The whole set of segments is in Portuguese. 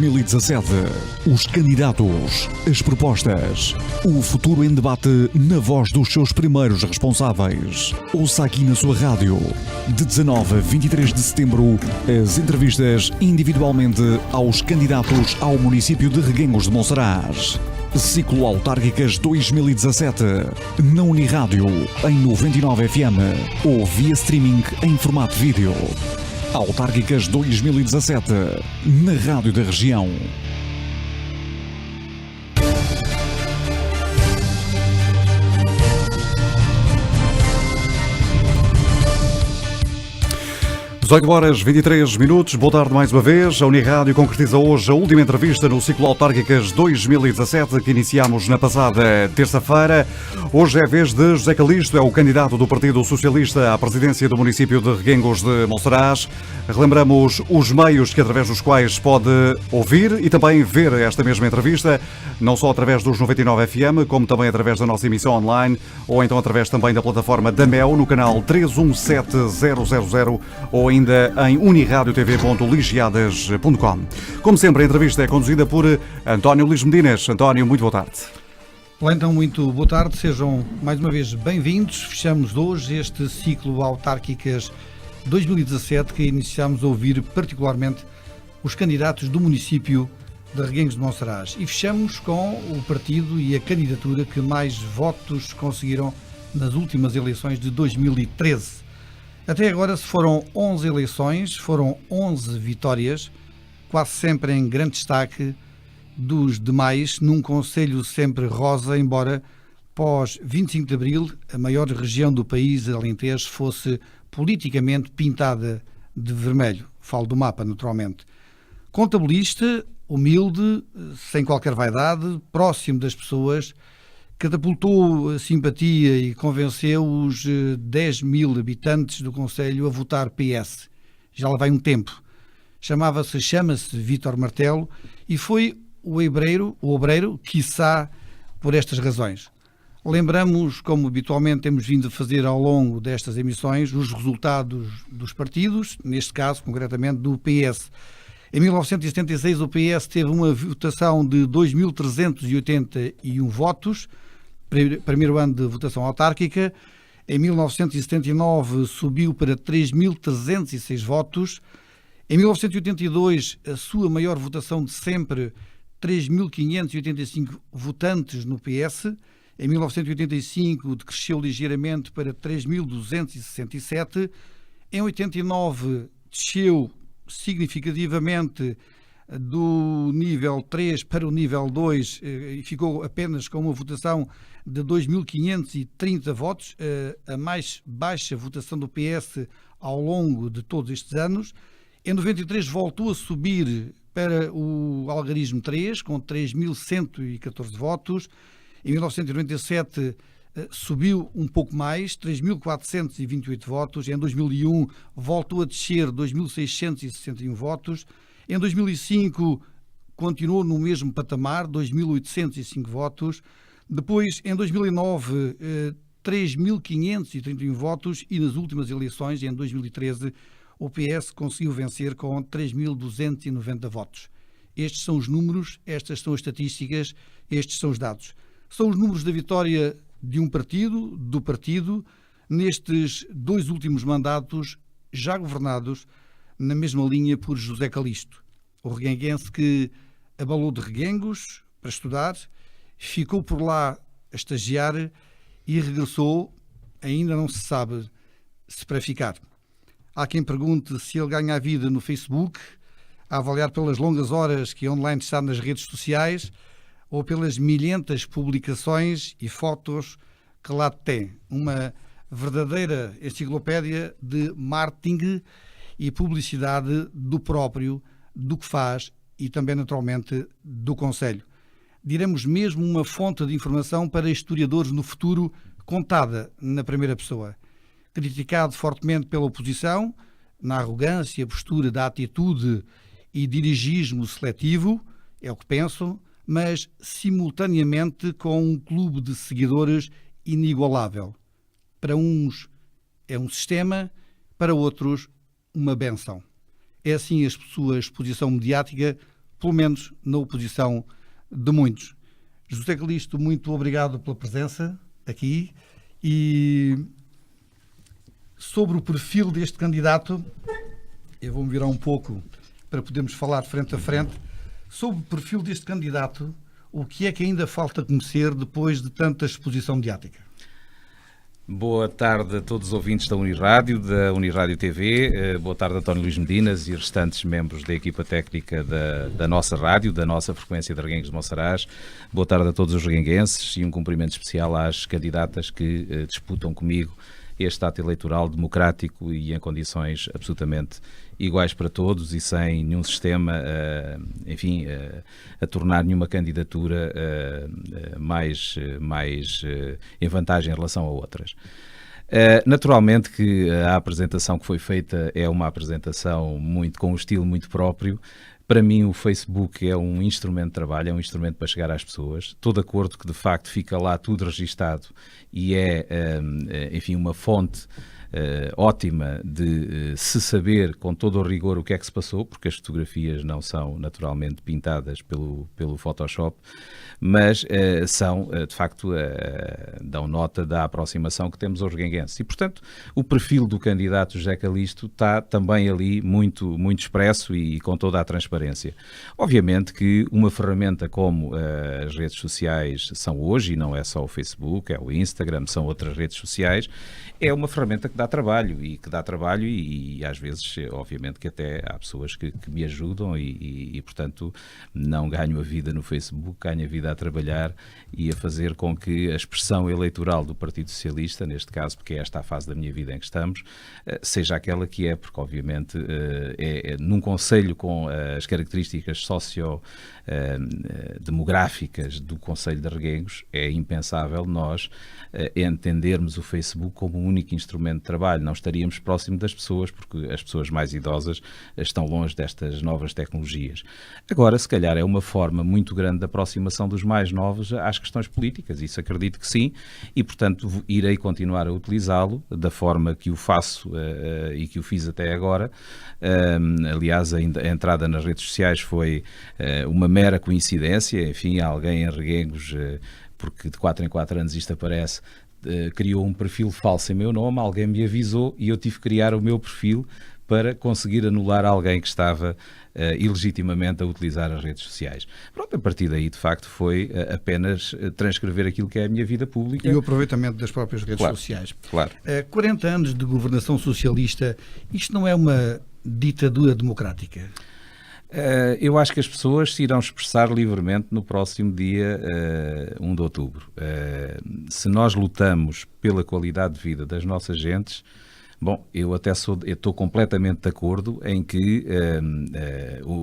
2017. Os candidatos, as propostas, o futuro em debate na voz dos seus primeiros responsáveis. Ouça aqui na sua rádio, de 19 a 23 de setembro, as entrevistas individualmente aos candidatos ao município de Reguengos de Monsaraz. Ciclo Autárquicas 2017, na Unirádio, em 99 FM ou via streaming em formato vídeo. Autárquicas 2017, na Rádio da Região. (18h23). Boa tarde mais uma vez. A Unirádio concretiza hoje a última entrevista no ciclo Autárquicas 2017 que iniciámos na passada terça-feira. Hoje é a vez de José Calixto, é o candidato do Partido Socialista à presidência do município de Reguengos de Monsaraz. Relembramos os meios que através dos quais pode ouvir e também ver esta mesma entrevista, não só através dos 99 FM, como também através da nossa emissão online ou então através também da plataforma da MEO no canal 317000 ou ainda em uniradiotv.ligiadas.com. Como sempre, a entrevista é conduzida por António Luís Medinas. António, muito boa tarde. Olá, então, muito boa tarde. Sejam mais uma vez bem-vindos. Fechamos hoje este ciclo Autárquicas 2017 que iniciámos a ouvir particularmente os candidatos do município de Reguengos de Monsaraz. E fechamos com o partido e a candidatura que mais votos conseguiram nas últimas eleições de 2013. Até agora se foram 11 eleições, foram 11 vitórias, quase sempre em grande destaque dos demais, num concelho sempre rosa, embora pós 25 de Abril a maior região do país, Alentejo, fosse politicamente pintada de vermelho. Falo do mapa, naturalmente. Contabilista, humilde, sem qualquer vaidade, próximo das pessoas, catapultou a simpatia e convenceu os 10 mil habitantes do concelho a votar PS. Já lá vai um tempo. Chama-se Vítor Martelo e foi o obreiro, quiçá por estas razões. Lembramos, como habitualmente temos vindo a fazer ao longo destas emissões, os resultados dos partidos, neste caso, concretamente, do PS. Em 1976, o PS teve uma votação de 2.381 votos, primeiro ano de votação autárquica. Em 1979 subiu para 3.306 votos. Em 1982, a sua maior votação de sempre, 3.585 votantes no PS. Em 1985 decresceu ligeiramente para 3.267. Em 89 desceu significativamente do nível 3 para o nível 2 e ficou apenas com uma votação de 2.530 votos, a mais baixa votação do PS ao longo de todos estes anos. Em 93 voltou a subir para o algarismo 3, com 3.114 votos. Em 1997 subiu um pouco mais, 3.428 votos. Em 2001 voltou a descer, 2.661 votos. Em 2005 continuou no mesmo patamar, 2.805 votos. Depois, em 2009, 3.531 votos e nas últimas eleições, em 2013, o PS conseguiu vencer com 3.290 votos. Estes são os números, estas são as estatísticas, estes são os dados. São os números da vitória de um partido, do partido, nestes dois últimos mandatos já governados na mesma linha por José Calixto, o reguenguense que abalou de Reguengos para estudar, ficou por lá a estagiar e regressou, ainda não se sabe se para ficar. Há quem pergunte se ele ganha a vida no Facebook, a avaliar pelas longas horas que online está nas redes sociais ou pelas milhentas publicações e fotos que lá tem. Uma verdadeira enciclopédia de marketing e publicidade do próprio, do que faz e também, naturalmente, do concelho. Diremos mesmo uma fonte de informação para historiadores no futuro, contada na primeira pessoa. Criticado fortemente pela oposição, na arrogância, postura da atitude e dirigismo seletivo, é o que penso, mas simultaneamente com um clube de seguidores inigualável. Para uns é um sistema, para outros uma benção. É assim a sua exposição mediática pelo menos na oposição de muitos. José Calixto, muito obrigado pela presença aqui. E sobre o perfil deste candidato, eu vou-me virar um pouco para podermos falar frente a frente. Sobre o perfil deste candidato, o que é que ainda falta conhecer depois de tanta exposição mediática? Boa tarde a todos os ouvintes da Unirádio, da Unirádio TV. Boa tarde, António Luís Medinas e restantes membros da equipa técnica da nossa rádio, da nossa frequência de Reguengos de Monsaraz. Boa tarde a todos os reguenguenses e um cumprimento especial às candidatas que disputam comigo este ato eleitoral democrático e em condições absolutamente iguais para todos e sem nenhum sistema, a tornar nenhuma candidatura mais em vantagem em relação a outras. Naturalmente que a apresentação que foi feita é uma apresentação com um estilo muito próprio. Para mim o Facebook é um instrumento de trabalho, é um instrumento para chegar às pessoas. Estou de acordo que de facto fica lá tudo registado e é, uma fonte ótima de se saber com todo o rigor o que é que se passou, porque as fotografias não são naturalmente pintadas pelo Photoshop, mas são, de facto, dão nota da aproximação que temos aos reguenguenses. E, portanto, o perfil do candidato José Calixto está também ali muito, muito expresso e com toda a transparência. Obviamente que uma ferramenta como as redes sociais são hoje, e não é só o Facebook, é o Instagram, são outras redes sociais, é uma ferramenta que dá trabalho e às vezes, obviamente, que até há pessoas que me ajudam e, portanto, não ganho a vida no Facebook, ganho a vida a trabalhar e a fazer com que a expressão eleitoral do Partido Socialista, neste caso, porque é esta a fase da minha vida em que estamos, seja aquela que é, porque, obviamente, num concelho com as características socio-demográficas do Concelho de Reguengos, é impensável nós entendermos o Facebook como um único instrumento de trabalho. Não estaríamos próximo das pessoas, porque as pessoas mais idosas estão longe destas novas tecnologias. Agora, se calhar, é uma forma muito grande de aproximação dos mais novos às questões políticas. Isso acredito que sim, e, portanto, irei continuar a utilizá-lo da forma que o faço e que o fiz até agora. Aliás, a entrada nas redes sociais foi uma mera coincidência. Enfim, alguém em Reguengos, porque de 4 em 4 anos isto aparece, criou um perfil falso em meu nome, alguém me avisou e eu tive que criar o meu perfil para conseguir anular alguém que estava ilegitimamente a utilizar as redes sociais. Pronto, a partir daí, de facto, foi apenas transcrever aquilo que é a minha vida pública. E o aproveitamento das próprias redes sociais. Claro. 40 anos de governação socialista, isto não é uma ditadura democrática? Eu acho que as pessoas se irão expressar livremente no próximo dia 1 de outubro. Se nós lutamos pela qualidade de vida das nossas gentes, bom, eu estou completamente de acordo em que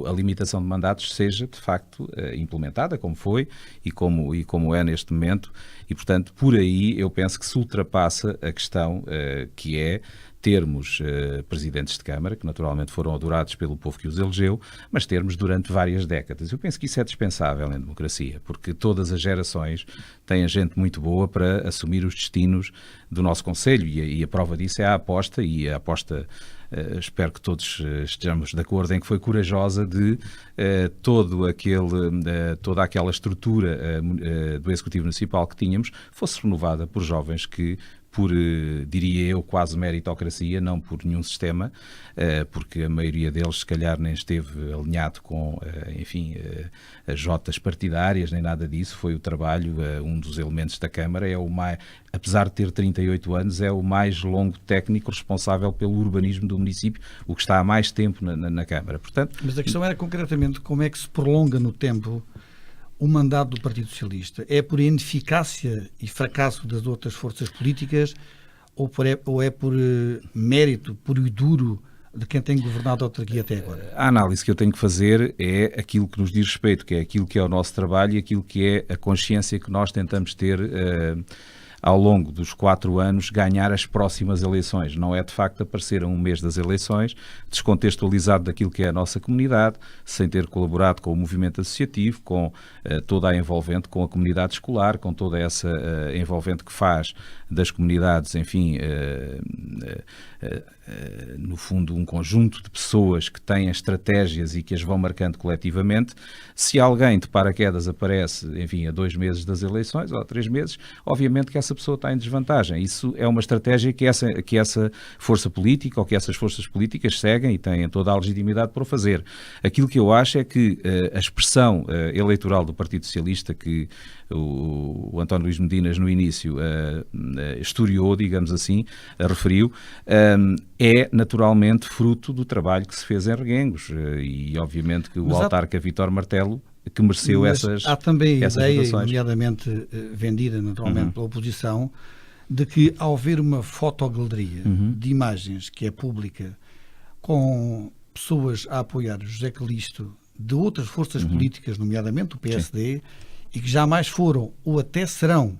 a limitação de mandatos seja, de facto, implementada, como foi e como é neste momento, e, portanto, por aí eu penso que se ultrapassa a questão que é termos presidentes de Câmara, que naturalmente foram adorados pelo povo que os elegeu, mas termos durante várias décadas. Eu penso que isso é dispensável em democracia, porque todas as gerações têm gente muito boa para assumir os destinos do nosso Concelho e a prova disso é a aposta, e a aposta espero que todos estejamos de acordo em que foi corajosa de toda aquela estrutura do Executivo Municipal que tínhamos fosse renovada por jovens que, por, diria eu, quase meritocracia, não por nenhum sistema, porque a maioria deles se calhar nem esteve alinhado com, as jotas partidárias, nem nada disso. Foi o trabalho, um dos elementos da Câmara, é o mais, apesar de ter 38 anos, é o mais longo técnico responsável pelo urbanismo do município, o que está há mais tempo na Câmara. Portanto, mas a questão era concretamente como é que se prolonga no tempo o mandato do Partido Socialista. É por ineficácia e fracasso das outras forças políticas ou é por mérito puro e duro de quem tem governado a autarquia até agora? A análise que eu tenho que fazer é aquilo que nos diz respeito, que é aquilo que é o nosso trabalho e aquilo que é a consciência que nós tentamos ter ao longo dos 4 anos, ganhar as próximas eleições. Não é, de facto, aparecer a um mês das eleições, descontextualizado daquilo que é a nossa comunidade, sem ter colaborado com o movimento associativo, com toda a envolvente, com a comunidade escolar, com toda essa envolvente que faz das comunidades, enfim, no fundo, um conjunto de pessoas que têm estratégias e que as vão marcando coletivamente. Se alguém de paraquedas aparece, enfim, a 2 meses das eleições ou a 3 meses, obviamente que essa pessoa está em desvantagem. Isso é uma estratégia que essa força política ou que essas forças políticas seguem e têm toda a legitimidade para o fazer. Aquilo que eu acho é que a expressão eleitoral do Partido Socialista que o António Luís Medinas no início historiou, digamos assim, referiu, é naturalmente fruto do trabalho que se fez em Reguengos e obviamente que o autarca Vítor Martelo que mereceu essas há também a ideia, votações, nomeadamente vendida naturalmente pela oposição, de que ao ver uma fotogaleria de imagens que é pública com pessoas a apoiar José Calixto de outras forças políticas, nomeadamente o PSD, e que jamais foram ou até serão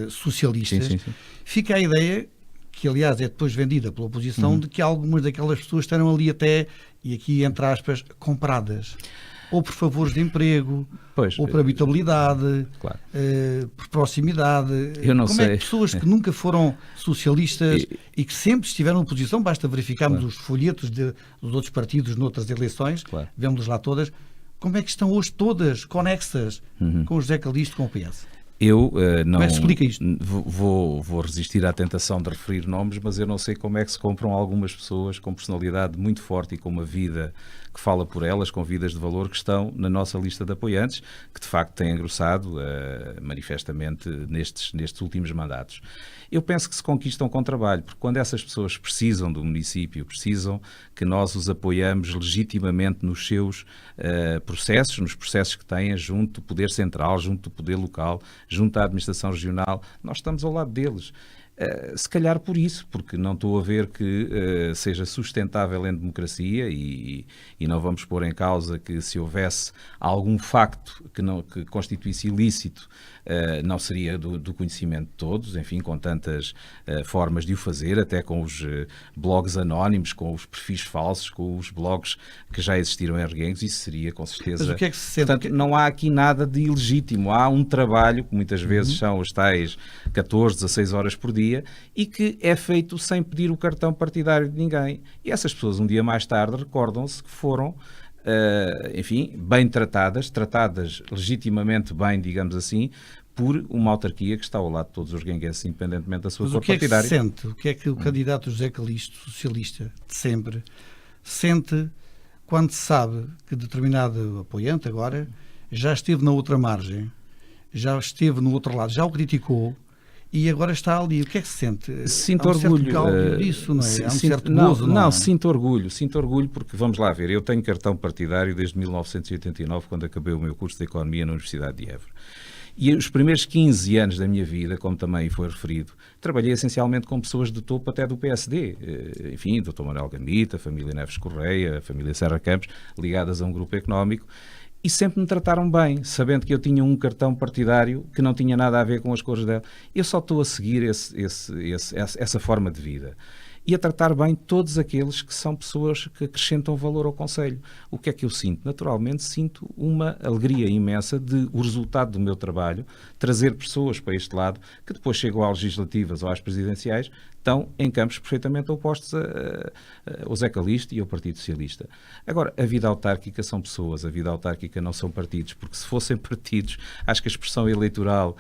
socialistas, fica a ideia, que aliás é depois vendida pela oposição, de que algumas daquelas pessoas estarão ali até, e aqui entre aspas, compradas. Ou por favores de emprego, ou por habitabilidade, por proximidade. Eu não Como sei. é que pessoas que nunca foram socialistas e que sempre estiveram na oposição, basta verificarmos os folhetos dos outros partidos noutras eleições, vemos lá todas, como é que estão hoje todas conexas com o José Calixto, com o PS? Eu não Como é que se explica isto? Vou resistir à tentação de referir nomes, mas eu não sei como é que se compram algumas pessoas com personalidade muito forte e com uma vida que fala por elas, com vidas de valor, que estão na nossa lista de apoiantes, que de facto têm engrossado manifestamente nestes últimos mandatos. Eu penso que se conquistam com trabalho, porque quando essas pessoas precisam do município, precisam que nós os apoiamos legitimamente nos seus processos, nos processos que têm junto do poder central, junto do poder local, junto à administração regional, nós estamos ao lado deles. Se calhar por isso, porque não estou a ver que seja sustentável em democracia e não vamos pôr em causa que se houvesse algum facto que constituísse ilícito, não seria do conhecimento de todos, enfim, com tantas formas de o fazer, até com os blogs anónimos, com os perfis falsos, com os blogs que já existiram em Reguengos, isso seria com certeza... Mas o que é que se sente? Portanto, não há aqui nada de ilegítimo, há um trabalho, que muitas vezes são os tais 14, 16 horas por dia, e que é feito sem pedir o cartão partidário de ninguém. E essas pessoas, um dia mais tarde, recordam-se que foram, enfim, bem tratadas legitimamente bem, digamos assim, por uma autarquia que está ao lado de todos os reguenguenses, independentemente da sua cor partidária. Mas o que é que se sente? O que é que o candidato José Calixto, socialista de sempre, sente quando se sabe que determinado apoiante agora já esteve na outra margem, já esteve no outro lado, já o criticou, e agora está ali? O que é que se sente? Sinto há um orgulho certo gaudio disso, não é? Há um certo gozo, não é? Sinto orgulho porque, vamos lá ver, eu tenho cartão partidário desde 1989, quando acabei o meu curso de Economia na Universidade de Évora. E os primeiros 15 anos da minha vida, como também foi referido, trabalhei essencialmente com pessoas de topo até do PSD. Enfim, Dr. Manuel Gambita, a família Neves Correia, a família Serra Campos, ligadas a um grupo económico. E sempre me trataram bem, sabendo que eu tinha um cartão partidário que não tinha nada a ver com as cores dela. Eu só estou a seguir essa forma de vida. E a tratar bem todos aqueles que são pessoas que acrescentam valor ao Conselho. O que é que eu sinto? Naturalmente sinto uma alegria imensa de o resultado do meu trabalho, trazer pessoas para este lado, que depois chegam às legislativas ou às presidenciais, estão em campos perfeitamente opostos ao José Calixto e ao Partido Socialista. Agora, a vida autárquica são pessoas, a vida autárquica não são partidos, porque se fossem partidos, acho que a expressão eleitoral,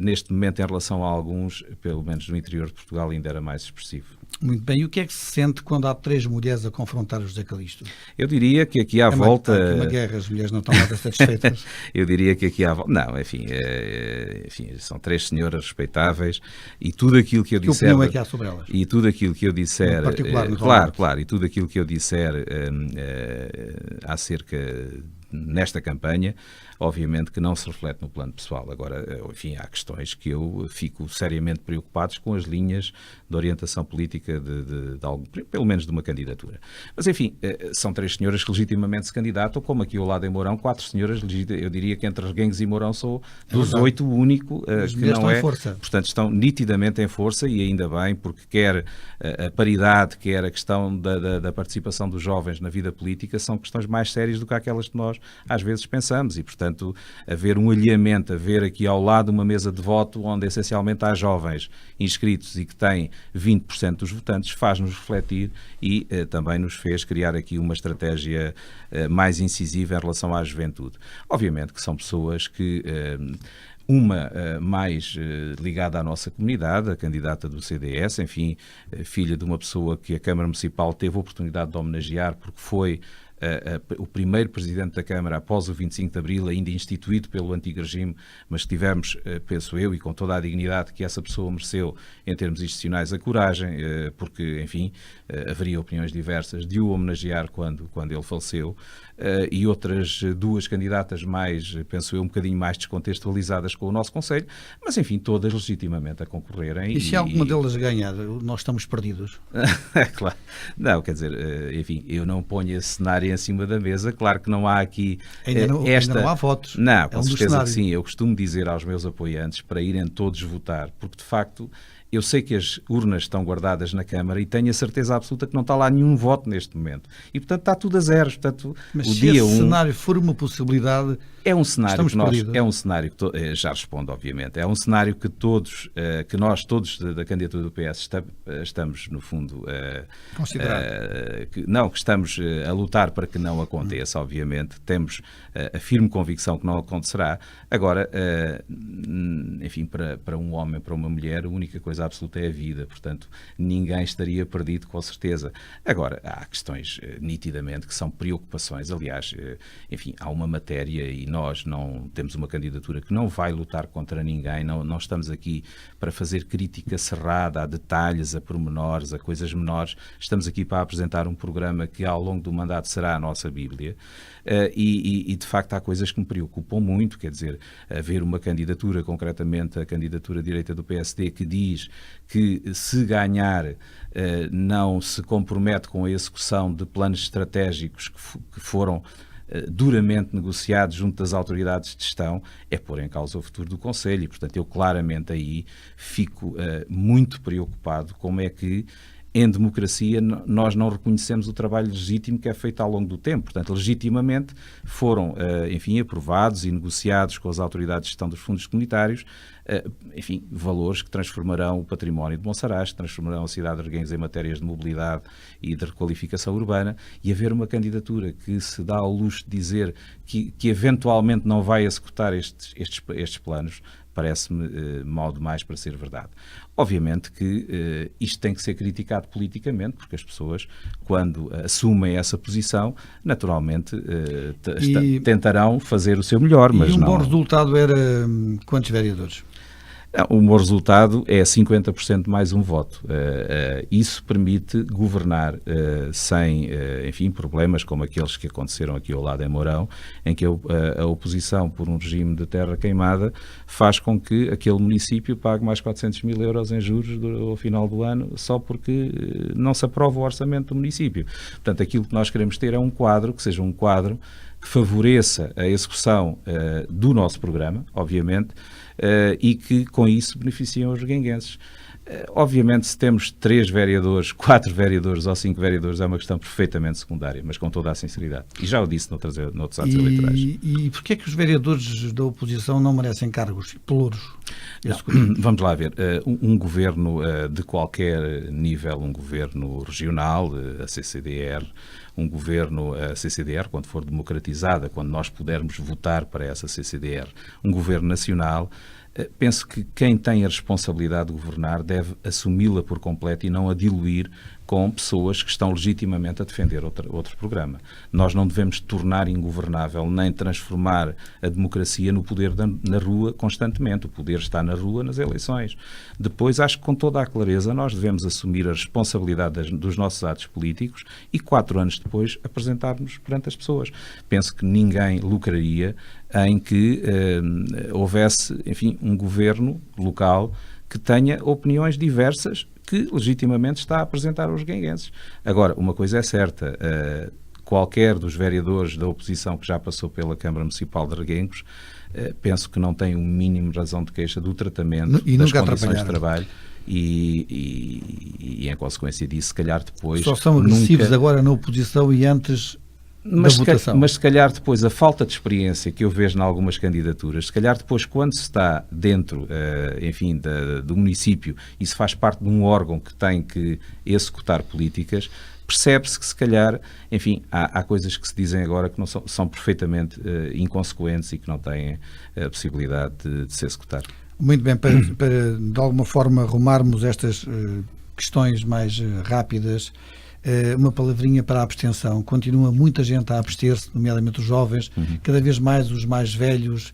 neste momento, em relação a alguns, pelo menos no interior de Portugal, ainda era mais expressivo. Muito bem. E o que é que se sente quando há 3 mulheres a confrontar o José Calixto? Eu diria que aqui à volta... É uma guerra, as mulheres não estão nada satisfeitas. Eu diria que aqui à volta... Não, enfim, são 3 senhoras respeitáveis e tudo aquilo que eu disser... Que opinião é que há sobre elas? E tudo aquilo que eu disser... Particular, claro, e tudo aquilo que eu disser acerca nesta campanha, obviamente que não se reflete no plano pessoal. Agora, enfim, há questões que eu fico seriamente preocupado com as linhas de orientação política de algo, pelo menos de uma candidatura. Mas, enfim, são 3 senhoras que legitimamente se candidatam, como aqui ao lado em Mourão, 4 senhoras, eu diria que entre Reguengos e Mourão sou dos 8 o único que não é. Força. Portanto, estão nitidamente em força e ainda bem, porque quer a paridade, quer a questão da participação dos jovens na vida política são questões mais sérias do que aquelas que nós às vezes pensamos e, portanto, haver um alinhamento, haver aqui ao lado uma mesa de voto onde essencialmente há jovens inscritos e que têm 20% dos votantes, faz-nos refletir e também nos fez criar aqui uma estratégia mais incisiva em relação à juventude. Obviamente que são pessoas que uma mais ligada à nossa comunidade, a candidata do CDS, enfim, filha de uma pessoa que a Câmara Municipal teve a oportunidade de homenagear porque foi o primeiro Presidente da Câmara após o 25 de Abril, ainda instituído pelo antigo regime, mas tivemos, penso eu, e com toda a dignidade que essa pessoa mereceu em termos institucionais, a coragem, porque, enfim, haveria opiniões diversas, de o homenagear quando ele faleceu, e outras 2 candidatas mais, penso eu, um bocadinho mais descontextualizadas com o nosso Conselho, mas, enfim, todas legitimamente a concorrerem. E se alguma delas ganhar, nós estamos perdidos? Claro. Não, quer dizer, enfim, eu não ponho esse cenário em cima da mesa, claro que não há aqui ainda não há votos. Não, com certeza que sim. Eu costumo dizer aos meus apoiantes para irem todos votar, porque de facto eu sei que as urnas estão guardadas na Câmara e tenho a certeza absoluta que não está lá nenhum voto neste momento. E, portanto, está tudo a zeros. Portanto, mas o se dia esse cenário for uma possibilidade, é um cenário estamos perdidos. É um cenário que já respondo, obviamente. É um cenário que nós todos da candidatura do PS estamos, no fundo, que estamos a lutar para que não aconteça, obviamente. Temos a firme convicção que não acontecerá. Agora, enfim, para um homem, para uma mulher, a única coisa absoluta é a vida, portanto ninguém estaria perdido, com certeza. Agora, há questões nitidamente que são preocupações, aliás, enfim, há uma matéria e nós não temos uma candidatura que não vai lutar contra ninguém, não estamos aqui para fazer crítica cerrada a detalhes, a pormenores, a coisas menores, estamos aqui para apresentar um programa que ao longo do mandato será a nossa Bíblia. E de facto há coisas que me preocupam muito, quer dizer, haver uma candidatura, concretamente a candidatura direita do PSD, que diz que se ganhar não se compromete com a execução de planos estratégicos que foram duramente negociados junto das autoridades de gestão, é pôr em causa o futuro do Conselho. E, portanto, eu claramente aí fico muito preocupado como é que em democracia nós não reconhecemos o trabalho legítimo que é feito ao longo do tempo. Portanto, legitimamente foram, enfim, aprovados e negociados com as autoridades de gestão dos fundos comunitários, enfim, valores que transformarão o património de Monsaraz, que transformarão a cidade de Reguengos em matérias de mobilidade e de requalificação urbana, e haver uma candidatura que se dá ao luxo de dizer que eventualmente não vai executar estes planos, parece-me mal demais para ser verdade. Obviamente que isto tem que ser criticado politicamente, porque as pessoas, quando assumem essa posição, naturalmente tentarão fazer o seu melhor, mas não... bom resultado era quantos vereadores? O meu resultado é 50% mais um voto. Isso permite governar sem, enfim, problemas como aqueles que aconteceram aqui ao lado em Mourão, em que a oposição por um regime de terra queimada faz com que aquele município pague mais 400 mil euros em juros ao final do ano, só porque não se aprova o orçamento do município. Portanto, aquilo que nós queremos ter é um quadro, que seja um quadro que favoreça a execução do nosso programa, obviamente, e que com isso beneficiam os reguenguenses. Obviamente, se temos 3 vereadores, 4 vereadores ou 5 vereadores, é uma questão perfeitamente secundária, mas com toda a sinceridade. E já o disse noutros atos eleitorais. E porquê é que os vereadores da oposição não merecem cargos pelouros? Vamos lá ver. Um governo de qualquer nível, um governo regional, a CCDR, um governo, a CCDR, quando for democratizada, quando nós pudermos votar para essa CCDR, um governo nacional, penso que quem tem a responsabilidade de governar deve assumi-la por completo e não a diluir com pessoas que estão legitimamente a defender outro programa. Nós não devemos tornar ingovernável nem transformar a democracia no poder na rua constantemente. O poder está na rua, nas eleições. Depois, acho que com toda a clareza nós devemos assumir a responsabilidade dos nossos atos políticos e 4 anos depois apresentarmos perante as pessoas. Penso que ninguém lucraria em que houvesse, enfim, um governo local que tenha opiniões diversas que legitimamente está a apresentar aos reguenguenses. Agora, uma coisa é certa, qualquer dos vereadores da oposição que já passou pela Câmara Municipal de Reguengos, penso que não tem o mínimo de razão de queixa do tratamento e das nunca condições de trabalho e em consequência disso, se calhar depois... Só são agressivos agora na oposição e antes... Mas se calhar depois a falta de experiência que eu vejo em algumas candidaturas, se calhar depois quando se está dentro, enfim, do município e se faz parte de um órgão que tem que executar políticas, percebe-se que se calhar, enfim, há coisas que se dizem agora que não são perfeitamente inconsequentes e que não têm a possibilidade de se executar. Muito bem, para de alguma forma arrumarmos estas questões mais rápidas, uma palavrinha para a abstenção. Continua muita gente a abster-se, nomeadamente os jovens, cada vez mais os mais velhos,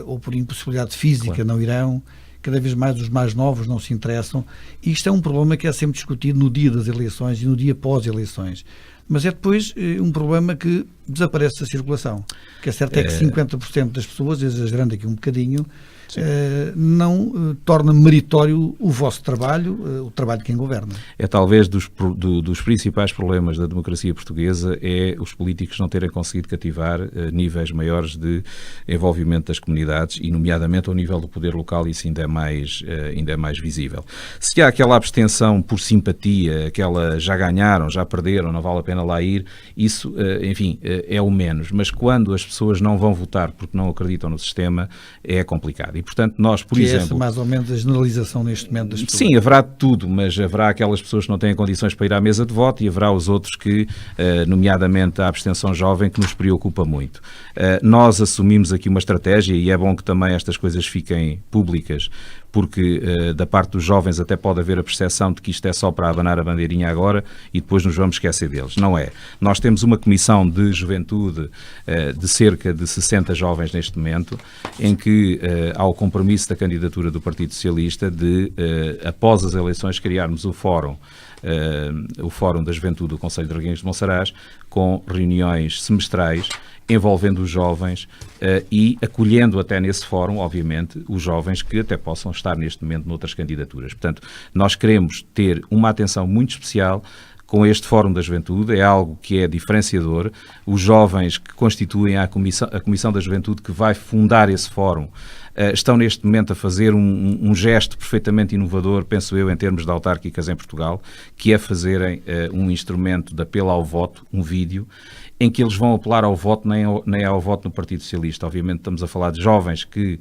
ou por impossibilidade física, claro, não irão, cada vez mais os mais novos não se interessam. E isto é um problema que é sempre discutido no dia das eleições e no dia pós-eleições. Mas é depois um problema que desaparece da circulação. O que é certo é que 50% das pessoas, exagerando aqui um bocadinho, não torna meritório o vosso trabalho, o trabalho de quem governa. É talvez dos principais problemas da democracia portuguesa é os políticos não terem conseguido cativar níveis maiores de envolvimento das comunidades e nomeadamente ao nível do poder local isso ainda é mais visível. Se há aquela abstenção por simpatia, aquela já ganharam, já perderam, não vale a pena lá ir, isso, enfim, é o menos. Mas quando as pessoas não vão votar porque não acreditam no sistema, é complicado. E, portanto, nós, por exemplo... essa mais ou menos a generalização neste momento das pessoas. Sim, haverá de tudo, mas haverá aquelas pessoas que não têm condições para ir à mesa de voto e haverá os outros que, nomeadamente a abstenção jovem, que nos preocupa muito. Nós assumimos aqui uma estratégia e é bom que também estas coisas fiquem públicas, porque da parte dos jovens até pode haver a percepção de que isto é só para abanar a bandeirinha agora e depois nos vamos esquecer deles. Não é. Nós temos uma comissão de juventude de cerca de 60 jovens neste momento, em que há o compromisso da candidatura do Partido Socialista de, após as eleições, criarmos o Fórum da Juventude do Concelho de Reguengos de Monsaraz, com reuniões semestrais envolvendo os jovens e acolhendo até nesse fórum, obviamente, os jovens que até possam estar neste momento noutras candidaturas. Portanto, nós queremos ter uma atenção muito especial com este Fórum da Juventude, é algo que é diferenciador. Os jovens que constituem a Comissão da Juventude que vai fundar esse fórum estão neste momento a fazer um gesto perfeitamente inovador, penso eu, em termos de autárquicas em Portugal, que é fazerem um instrumento de apelo ao voto, um vídeo, em que eles vão apelar ao voto, nem ao voto no Partido Socialista. Obviamente estamos a falar de jovens que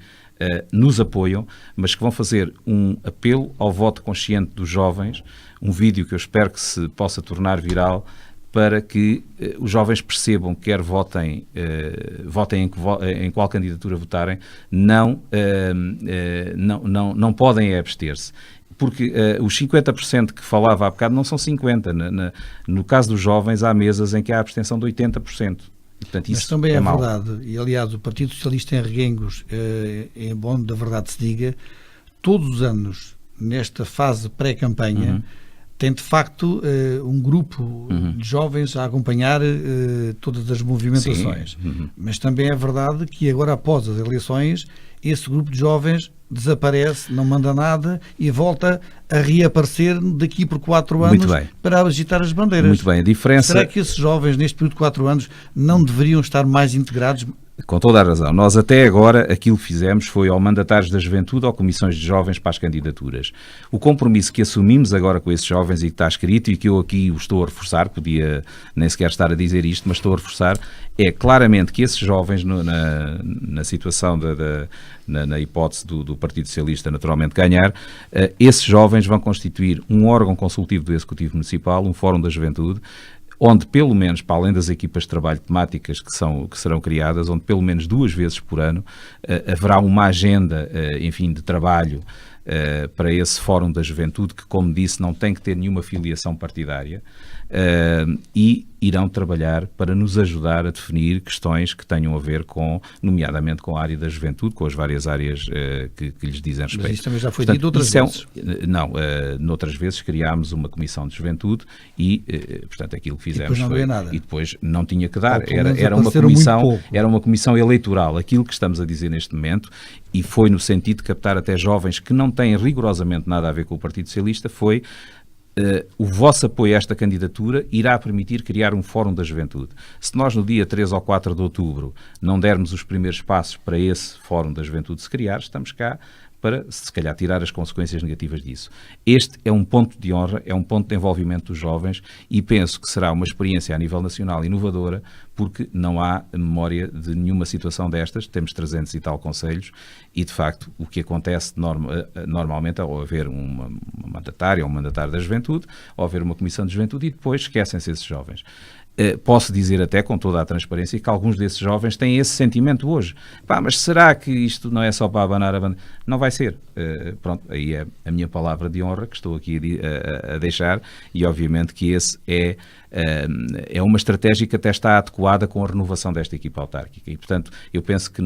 nos apoiam, mas que vão fazer um apelo ao voto consciente dos jovens, um vídeo que eu espero que se possa tornar viral, para que os jovens percebam que quer votem em qual candidatura votarem, não podem abster-se. Porque os 50% que falava há bocado não são 50%. No caso dos jovens, há mesas em que há abstenção de 80%. Portanto, isso mas também é mau. verdade, e aliás o Partido Socialista em Reguengos, é bom da verdade se diga, todos os anos, nesta fase pré-campanha, tem de facto um grupo de jovens a acompanhar todas as movimentações. Mas também é verdade que agora, após as eleições, esse grupo de jovens desaparece, não manda nada e volta a reaparecer daqui por 4 anos para agitar as bandeiras. Muito bem, a diferença... Será que esses jovens, neste período de 4 anos, não deveriam estar mais integrados? Com toda a razão. Nós até agora aquilo que fizemos foi ao mandatários da juventude ou comissões de jovens para as candidaturas. O compromisso que assumimos agora com esses jovens e que está escrito e que eu aqui o estou a reforçar, podia nem sequer estar a dizer isto, mas estou a reforçar, é claramente que esses jovens na situação na hipótese do Partido Socialista naturalmente ganhar, esses jovens vão constituir um órgão consultivo do Executivo Municipal, um Fórum da Juventude, onde pelo menos, para além das equipas de trabalho temáticas que serão criadas, onde pelo menos 2 vezes por ano haverá uma agenda, enfim, de trabalho para esse Fórum da Juventude, que, como disse, não tem que ter nenhuma filiação partidária, e irão trabalhar para nos ajudar a definir questões que tenham a ver com, nomeadamente com a área da juventude, com as várias áreas que lhes dizem respeito. Mas isso também já foi dito outras vezes. Noutras vezes criámos uma comissão de juventude e, portanto, aquilo que fizemos e depois não nada. E depois não tinha que dar. Era uma comissão eleitoral. Aquilo que estamos a dizer neste momento, e foi no sentido de captar até jovens que não têm rigorosamente nada a ver com o Partido Socialista, foi o vosso apoio a esta candidatura irá permitir criar um Fórum da Juventude. Se nós no dia 3 ou 4 de outubro não dermos os primeiros passos para esse Fórum da Juventude se criar, estamos cá para, se calhar, tirar as consequências negativas disso. Este é um ponto de honra, é um ponto de envolvimento dos jovens e penso que será uma experiência a nível nacional inovadora, porque não há memória de nenhuma situação destas. Temos 300 e tal concelhos e, de facto, o que acontece normalmente é ao haver uma mandatária ou um mandatário da juventude, ao haver uma comissão de juventude e depois esquecem-se esses jovens. Posso dizer até com toda a transparência que alguns desses jovens têm esse sentimento hoje. Mas será que isto não é só para abanar a bandeira? Não vai ser. Pronto, aí é a minha palavra de honra que estou aqui a deixar e obviamente que esse é uma estratégia que até está adequada com a renovação desta equipa autárquica e, portanto, eu penso que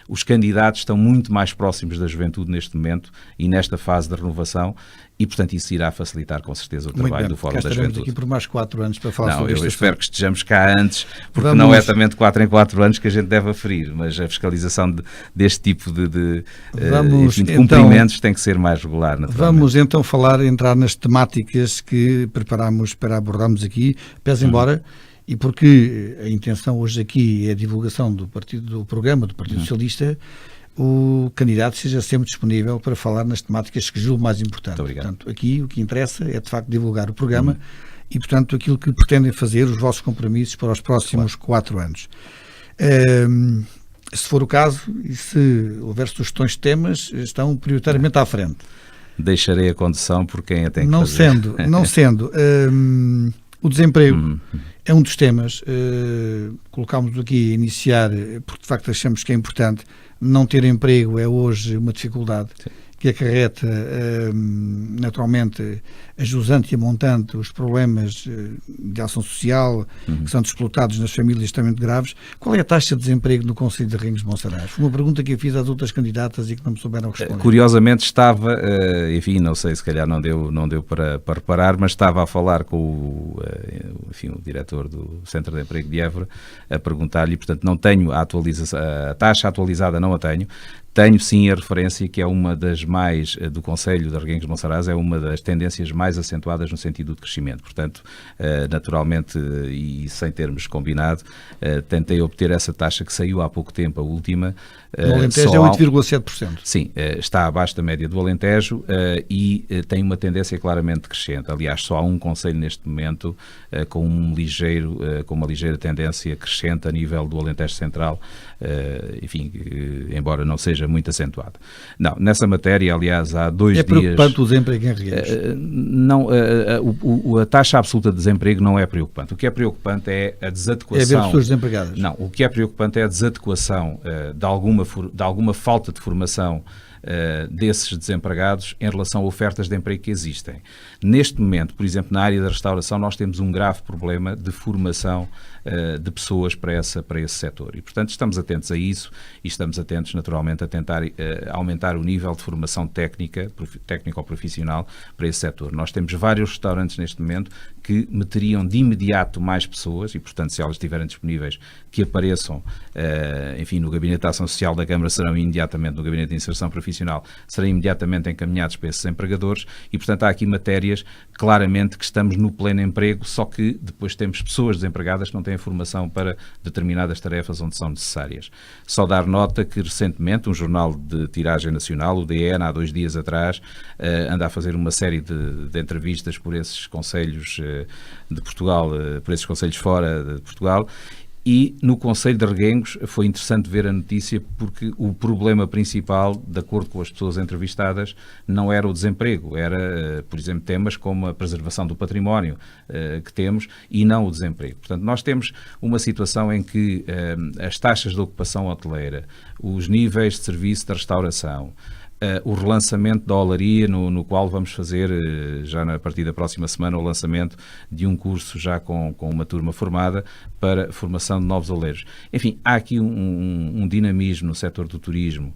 os candidatos estão muito mais próximos da juventude neste momento e nesta fase de renovação e, portanto, isso irá facilitar com certeza o trabalho do Fórum da Juventude. Estaremos aqui por mais 4 anos para falar sobre isto. Eu espero que estejamos cá antes, porque não é também de 4 em 4 anos que a gente deve aferir, mas a fiscalização deste tipo de cumprimentos tem que ser mais regular, naturalmente. Vamos então entrar nas temáticas que preparámos para abordarmos aqui, pese embora, e porque a intenção hoje aqui é a divulgação do programa do Partido Socialista, o candidato seja sempre disponível para falar nas temáticas que julgo mais importantes. Portanto, aqui o que interessa é de facto divulgar o programa e, portanto, aquilo que pretendem fazer, os vossos compromissos para os próximos 4 anos. Se for o caso, e se houver sugestões de temas, estão prioritariamente à frente. Deixarei a condução por quem a tem que fazer. Não sendo, o desemprego é um dos temas. Colocámos aqui a iniciar, porque de facto achamos que é importante. Não ter emprego é hoje uma dificuldade. Sim. Que acarreta naturalmente a jusante e a montante os problemas de ação social que são explotados nas famílias extremamente graves. Qual é a taxa de desemprego no Concelho de Arrengues de Monsaraz? Foi uma pergunta que eu fiz às outras candidatas e que não me souberam responder. Curiosamente estava, enfim, não sei, se calhar não deu para reparar, mas estava a falar com o diretor do Centro de Emprego de Évora a perguntar-lhe, portanto não tenho a taxa atualizada, não a tenho. Tenho sim a referência que é uma das mais, do Concelho de Arrengues de Monsaraz, é uma das tendências mais acentuadas no sentido de crescimento. Portanto, naturalmente, e sem termos combinado, tentei obter essa taxa que saiu há pouco tempo, a última. No Alentejo é 8,7%. Sim, está abaixo da média do Alentejo e tem uma tendência claramente crescente. Aliás, só há um concelho neste momento com uma ligeira tendência crescente a nível do Alentejo Central, enfim, embora não seja muito acentuado. Não, nessa matéria, aliás, há 2 dias... É preocupante o desemprego em Arrengues? Não, a taxa absoluta de desemprego não é preocupante. O que é preocupante é a desadequação... É ver pessoas desempregadas? Não, o que é preocupante é a desadequação de alguma falta de formação desses desempregados em relação a ofertas de emprego que existem. Neste momento, por exemplo, na área da restauração, nós temos um grave problema de formação de pessoas para esse setor. E, portanto, estamos atentos a isso e estamos atentos, naturalmente, a tentar aumentar o nível de formação técnico-profissional para esse setor. Nós temos vários restaurantes neste momento que meteriam de imediato mais pessoas e, portanto, se elas estiverem disponíveis, que apareçam, enfim, no Gabinete de Ação Social da Câmara, serão imediatamente no Gabinete de Inserção Profissional, serão imediatamente encaminhados para esses empregadores e, portanto, há aqui matérias claramente que estamos no pleno emprego, só que depois temos pessoas desempregadas que não têm formação para determinadas tarefas onde são necessárias. Só dar nota que recentemente um jornal de tiragem nacional, o DN, há 2 dias atrás, anda a fazer uma série de entrevistas por esses concelhos de Portugal, por esses concelhos fora de Portugal. E no Concelho de Reguengos foi interessante ver a notícia porque o problema principal, de acordo com as pessoas entrevistadas, não era o desemprego, era, por exemplo, temas como a preservação do património que temos e não o desemprego. Portanto, nós temos uma situação em que as taxas de ocupação hoteleira, os níveis de serviço da restauração, o relançamento da olaria, no qual vamos fazer, já a partir da próxima semana, o lançamento de um curso já com uma turma formada para formação de novos oleiros. Enfim, há aqui um dinamismo no setor do turismo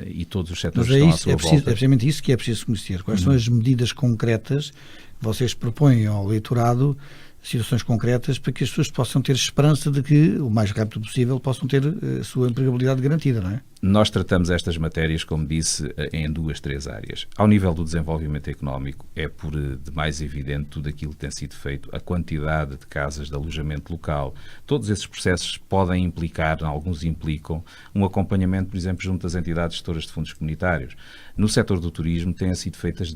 e todos os setores Mas estão à sua volta. É precisamente isso que é preciso conhecer. Quais são as medidas concretas que vocês propõem ao eleitorado, situações concretas, para que as pessoas possam ter esperança de que, o mais rápido possível, possam ter a sua empregabilidade garantida, não é? Nós tratamos estas matérias, como disse, em 2, 3 áreas. Ao nível do desenvolvimento económico, é por demais evidente tudo aquilo que tem sido feito, a quantidade de casas de alojamento local. Todos esses processos podem implicar, alguns implicam, um acompanhamento, por exemplo, junto às entidades gestoras de fundos comunitários. No setor do turismo têm sido feitos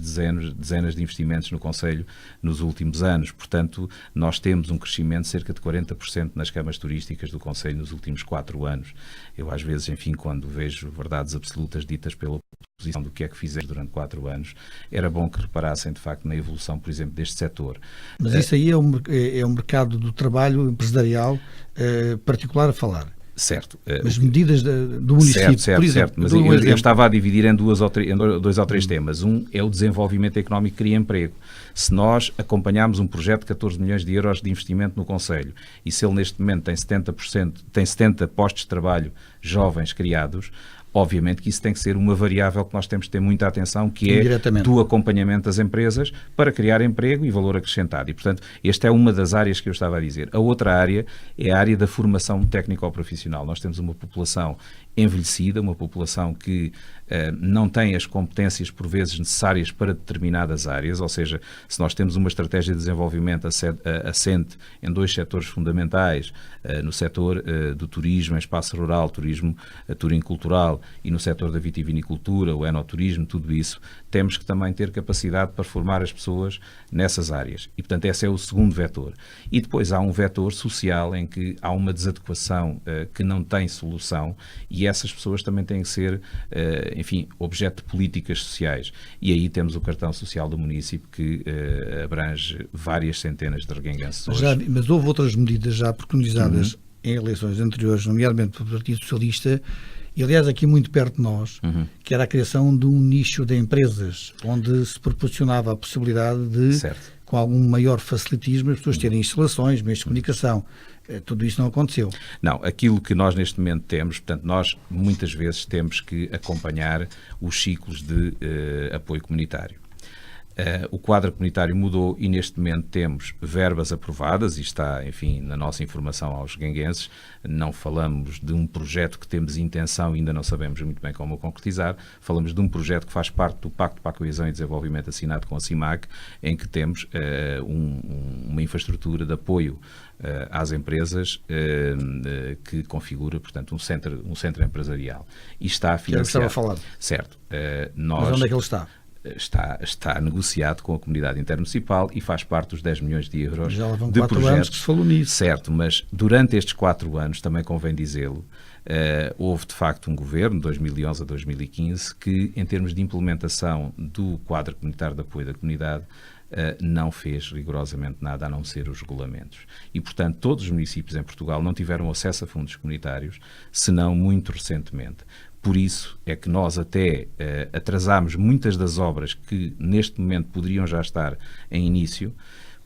dezenas de investimentos no Conselho nos últimos anos. Portanto, nós temos um crescimento de cerca de 40% nas camas turísticas do Conselho nos últimos 4 anos. Eu, às vezes, enfim, quando vejo verdades absolutas ditas pela oposição do que é que fizemos durante 4 anos, era bom que reparassem, de facto, na evolução, por exemplo, deste setor. Mas isso aí é um mercado do trabalho empresarial particular a falar. Certo. Mas medidas do município, por exemplo. Certo. Mas eu estava a dividir em 2 ou 3 temas. Um é o desenvolvimento económico que cria emprego. Se nós acompanharmos um projeto de 14 milhões de euros de investimento no Conselho e se ele neste momento tem 70 postos de trabalho jovens criados, obviamente que isso tem que ser uma variável que nós temos de ter muita atenção, que é do acompanhamento das empresas para criar emprego e valor acrescentado. E, portanto, esta é uma das áreas que eu estava a dizer. A outra área é a área da formação técnico-profissional. Nós temos uma população envelhecida, uma população que não tem as competências, por vezes, necessárias para determinadas áreas, ou seja, se nós temos uma estratégia de desenvolvimento assente em 2 setores fundamentais, no setor do turismo, em espaço rural, turismo turístico-cultural, e no setor da vitivinicultura, o enoturismo, tudo isso, temos que também ter capacidade para formar as pessoas nessas áreas. E, portanto, esse é o segundo vetor. E depois há um vetor social em que há uma desadequação que não tem solução e essas pessoas também têm que ser, enfim, objeto de políticas sociais. E aí temos o cartão social do município que abrange várias centenas de reguenguenses. Mas houve outras medidas já preconizadas em eleições anteriores, nomeadamente pelo Partido Socialista, e aliás aqui muito perto de nós, que era a criação de um nicho de empresas, onde se proporcionava a possibilidade de, com algum maior facilitismo, as pessoas terem instalações, meios de comunicação. Tudo isso não aconteceu. Não, aquilo que nós neste momento temos, portanto, nós muitas vezes temos que acompanhar os ciclos de apoio comunitário. O quadro comunitário mudou e neste momento temos verbas aprovadas e está, enfim, na nossa informação aos guenguenses. Não falamos de um projeto que temos intenção e ainda não sabemos muito bem como o concretizar. Falamos de um projeto que faz parte do Pacto para a Coesão e Desenvolvimento assinado com a CIMAC, em que temos uma infraestrutura de apoio às empresas que configura, portanto, um centro empresarial. E está financiado. Estava a falar. Certo. Mas onde é que ele está? Está negociado com a comunidade intermunicipal e faz parte dos 10 milhões de euros já lá vão de 4 projetos. Anos que se falou nisso. Certo, mas durante estes 4 anos, também convém dizê-lo, houve de facto um governo, de 2011 a 2015, que em termos de implementação do quadro comunitário de apoio da comunidade, não fez rigorosamente nada a não ser os regulamentos. E, portanto, todos os municípios em Portugal não tiveram acesso a fundos comunitários, senão muito recentemente. Por isso é que nós até atrasámos muitas das obras que neste momento poderiam já estar em início,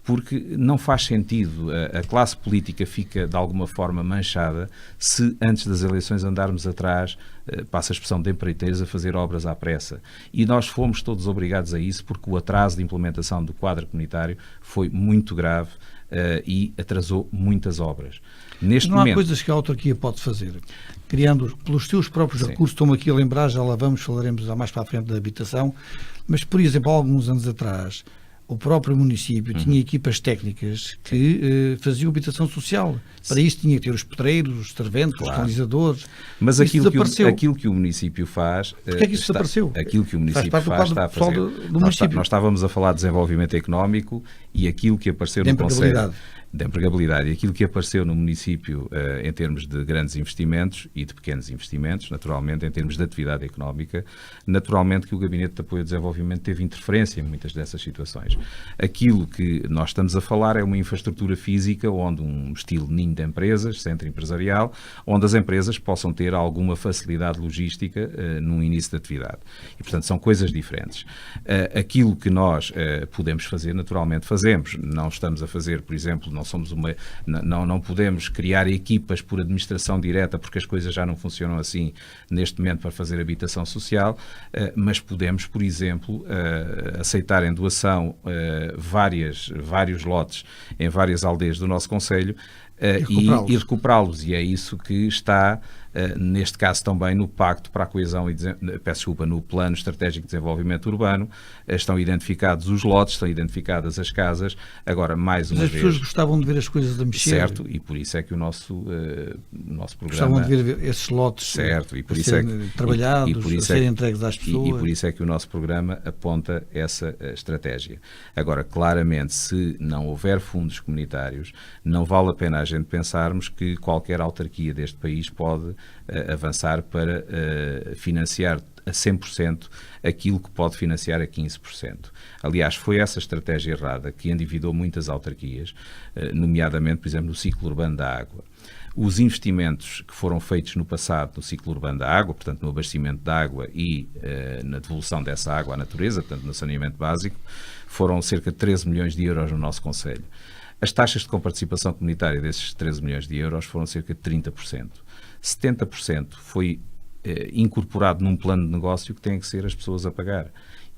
porque não faz sentido, a classe política fica de alguma forma manchada se antes das eleições andarmos atrás, passa a expressão de empreiteiros, a fazer obras à pressa. E nós fomos todos obrigados a isso porque o atraso de implementação do quadro comunitário foi muito grave e atrasou muitas obras. Não há coisas que a autarquia pode fazer, criando pelos seus próprios recursos, estou-me aqui a lembrar, já lá falaremos mais para a frente da habitação, mas, por exemplo, há alguns anos atrás, o próprio município tinha equipas técnicas que faziam habitação social. Para isso tinha que ter os pedreiros, os serventes, os canalizadores. Mas aquilo que o município faz... Porquê é que isso desapareceu? Aquilo que o município faz está a fazer. Do município. Nós estávamos a falar de desenvolvimento económico e aquilo que apareceu no Conselho da empregabilidade. E aquilo que apareceu no município em termos de grandes investimentos e de pequenos investimentos, naturalmente, em termos de atividade económica, naturalmente que o Gabinete de Apoio ao Desenvolvimento teve interferência em muitas dessas situações. Aquilo que nós estamos a falar é uma infraestrutura física, onde um estilo ninho de empresas, centro empresarial, onde as empresas possam ter alguma facilidade logística no início da atividade. E, portanto, são coisas diferentes. Aquilo que nós podemos fazer, naturalmente fazemos. Não estamos a fazer, por exemplo, não podemos criar equipas por administração direta, porque as coisas já não funcionam assim neste momento para fazer habitação social, mas podemos, por exemplo, aceitar em doação vários lotes em várias aldeias do nosso concelho e recuperá-los. E é isso que está, neste caso também, no Pacto para a Coesão no Plano Estratégico de Desenvolvimento Urbano. Estão identificados os lotes, estão identificadas as casas. Agora, mais uma vez... As pessoas gostavam de ver as coisas a mexer. Certo, e por isso é que o nosso programa... Gostavam de ver esses lotes, certo, e por isso serem trabalhados, a serem entregues às pessoas. E por isso é que o nosso programa aponta essa estratégia. Agora, claramente, se não houver fundos comunitários, não vale a pena a gente pensarmos que qualquer autarquia deste país pode avançar para financiar a 100% aquilo que pode financiar a 15%. Aliás, foi essa estratégia errada que endividou muitas autarquias, nomeadamente, por exemplo, no ciclo urbano da água. Os investimentos que foram feitos no passado no ciclo urbano da água, portanto, no abastecimento de água e na devolução dessa água à natureza, portanto, no saneamento básico, foram cerca de 13 milhões de euros no nosso concelho. As taxas de comparticipação comunitária desses 13 milhões de euros foram cerca de 30%. 70% foi incorporado num plano de negócio que têm que ser as pessoas a pagar.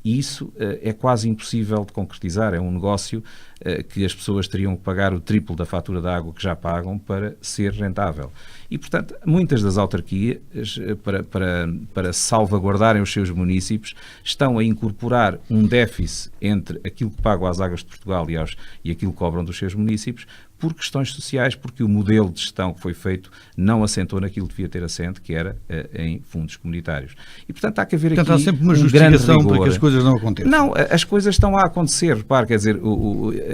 E isso é quase impossível de concretizar. É um negócio que as pessoas teriam que pagar o triplo da fatura da água que já pagam para ser rentável. E, portanto, muitas das autarquias, para salvaguardarem os seus municípios, estão a incorporar um déficit entre aquilo que pagam às Águas de Portugal e aquilo que cobram dos seus municípios, por questões sociais, porque o modelo de gestão que foi feito não assentou naquilo que devia ter assento, que era em fundos comunitários. E, portanto, há que haver aqui há sempre uma justificação justificação para que as coisas não aconteçam. Não, as coisas estão a acontecer, repare, quer dizer,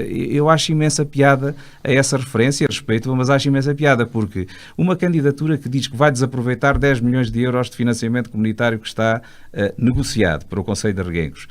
eu acho imensa piada a essa referência, respeito, mas acho imensa piada, porque uma candidatura que diz que vai desaproveitar 10 milhões de euros de financiamento comunitário que está negociado para o Concelho de Reguengos,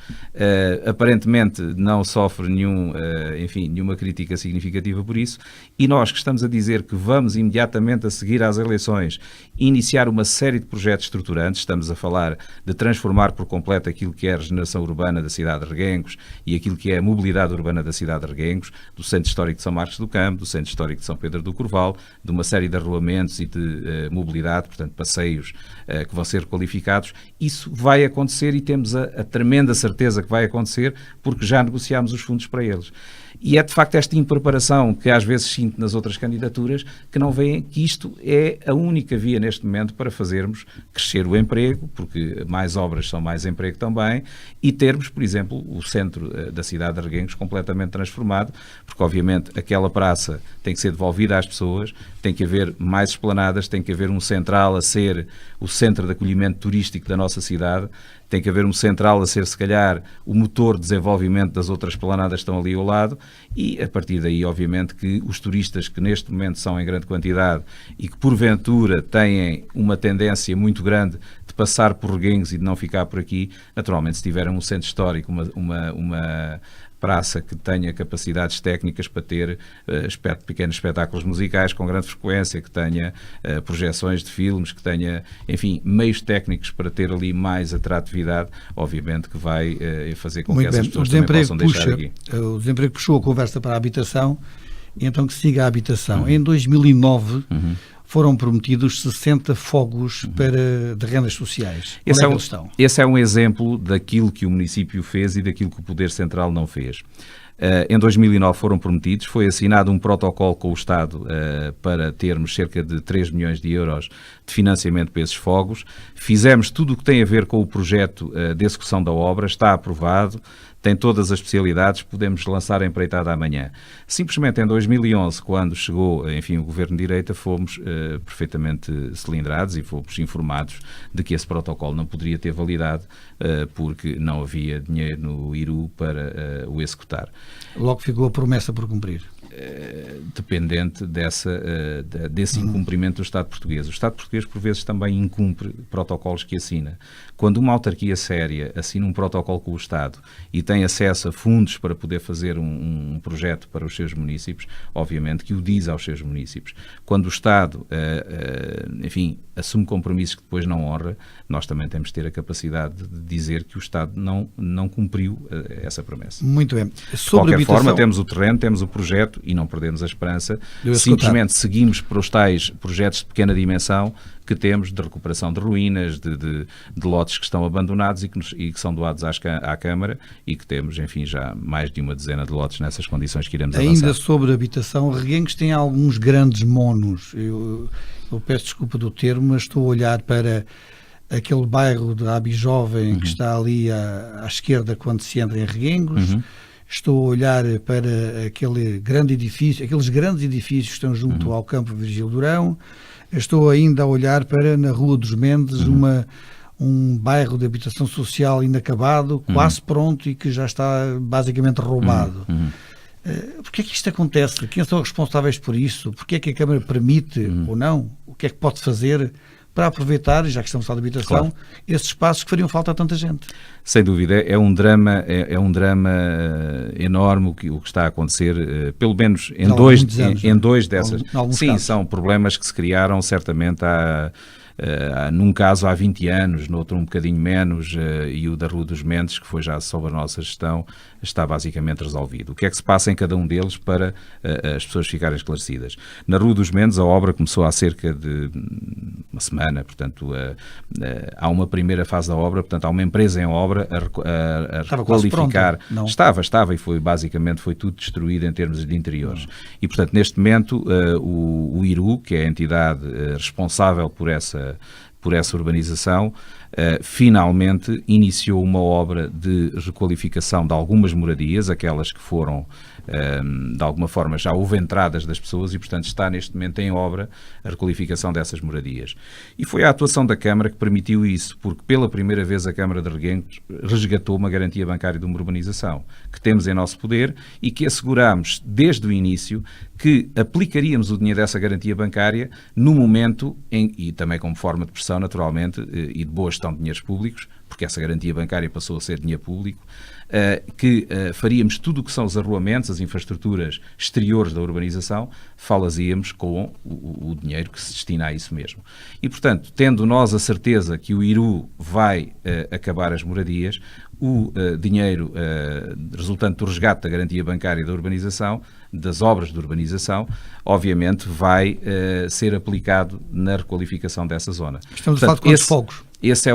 aparentemente não sofre nenhuma crítica significativa por isso, e nós que estamos a dizer que vamos imediatamente a seguir às eleições iniciar uma série de projetos estruturantes, estamos a falar de transformar por completo aquilo que é a regeneração urbana da cidade de Reguengos e aquilo que é a mobilidade urbana da cidade de Reguengos, do Centro Histórico de São Marcos do Campo, do Centro Histórico de São Pedro do Corval, de uma série de arruamentos e de mobilidade, portanto passeios que vão ser qualificados. Isso vai acontecer e temos a tremenda certeza que vai acontecer porque já negociámos os fundos para eles. E é de facto esta impreparação que às vezes sinto nas outras candidaturas que não veem que isto é a única via neste momento para fazermos crescer o emprego, porque mais obras são mais emprego também, e termos, por exemplo, o centro da cidade de Reguengos completamente transformado, porque obviamente aquela praça tem que ser devolvida às pessoas, tem que haver mais esplanadas, tem que haver um central a ser o centro de acolhimento turístico da nossa cidade, tem que haver um central a ser, se calhar, o motor de desenvolvimento das outras esplanadas que estão ali ao lado e, a partir daí, obviamente, que os turistas que neste momento são em grande quantidade e que, porventura, têm uma tendência muito grande de passar por Reguengos e de não ficar por aqui, naturalmente, se tiverem um centro histórico, uma praça que tenha capacidades técnicas para ter pequenos espetáculos musicais com grande frequência, que tenha projeções de filmes, que tenha, enfim, meios técnicos para ter ali mais atratividade, obviamente que vai fazer com que essas pessoas também possam deixar aqui. O desemprego puxou a conversa para a habitação, e então que siga a habitação. Em 2009 foram prometidos 60 fogos de rendas sociais. Onde é que eles estão? Esse é um exemplo daquilo que o município fez e daquilo que o Poder Central não fez. Em 2009 foram prometidos, foi assinado um protocolo com o Estado para termos cerca de 3 milhões de euros de financiamento para esses fogos. Fizemos tudo o que tem a ver com o projeto de execução da obra, está aprovado, tem todas as especialidades, podemos lançar a empreitada amanhã. Simplesmente em 2011, quando chegou, enfim, o governo de direita, fomos perfeitamente cilindrados e fomos informados de que esse protocolo não poderia ter validade porque não havia dinheiro no IRU para o executar. Logo ficou a promessa por cumprir. dependente desse incumprimento do Estado português. O Estado português, por vezes, também incumpre protocolos que assina. Quando uma autarquia séria assina um protocolo com o Estado e tem acesso a fundos para poder fazer um projeto para os seus municípios, obviamente que o diz aos seus municípios. Quando o Estado, enfim, assume compromissos que depois não honra, nós também temos de ter a capacidade de dizer que o Estado não cumpriu essa promessa. Muito bem. De qualquer forma, temos o terreno, temos o projeto e não perdemos a esperança. Simplesmente seguimos para os tais projetos de pequena dimensão que temos de recuperação de ruínas, de lotes que estão abandonados e que são doados à Câmara e que temos, enfim, já mais de uma dezena de lotes nessas condições que iremos avançar. Ainda sobre habitação, Reguengos tem alguns grandes monos. Eu peço desculpa do termo, mas estou a olhar para aquele bairro da Abijovem que está ali à esquerda quando se entra em Reguengos. Estou a olhar para aquele grande edifício, aqueles grandes edifícios que estão junto ao campo Virgílio Durão. Estou ainda a olhar para, na Rua dos Mendes, um bairro de habitação social inacabado, quase pronto e que já está basicamente roubado. Porquê é que isto acontece? Quem são os responsáveis por isso? Porquê é que a Câmara permite ou não? O que é que pode fazer para aproveitar, já que estamos a falar de habitação, esses espaços que fariam falta a tanta gente? Sem dúvida, é um drama enorme o que está a acontecer, pelo menos em dois dessas. Sim, casos. São problemas que se criaram certamente num caso há 20 anos, no outro um bocadinho menos, e o da Rua dos Mendes, que foi já sob a nossa gestão, está basicamente resolvido. O que é que se passa em cada um deles para as pessoas ficarem esclarecidas? Na Rua dos Mendes a obra começou há cerca de uma semana, portanto há uma primeira fase da obra, portanto há uma empresa em obra a requalificar. Estava e foi tudo destruído em termos de interiores. E portanto neste momento o IRU, que é a entidade responsável por essa urbanização, finalmente iniciou uma obra de requalificação de algumas moradias, aquelas que foram de alguma forma já houve entradas das pessoas e portanto está neste momento em obra a requalificação dessas moradias. E foi a atuação da Câmara que permitiu isso, porque pela primeira vez a Câmara de Reguengos resgatou uma garantia bancária de uma urbanização que temos em nosso poder e que assegurámos desde o início que aplicaríamos o dinheiro dessa garantia bancária no momento, e também como forma de pressão naturalmente, e de boa gestão de dinheiros públicos, porque essa garantia bancária passou a ser dinheiro público, que faríamos tudo o que são os arruamentos, as infraestruturas exteriores da urbanização, fazíamos com o dinheiro que se destina a isso mesmo. E, portanto, tendo nós a certeza que o IRU vai acabar as moradias, o dinheiro resultante do resgate da garantia bancária da urbanização, das obras de urbanização, obviamente vai ser aplicado na requalificação dessa zona. Estamos a falar de quantos fogos? Esse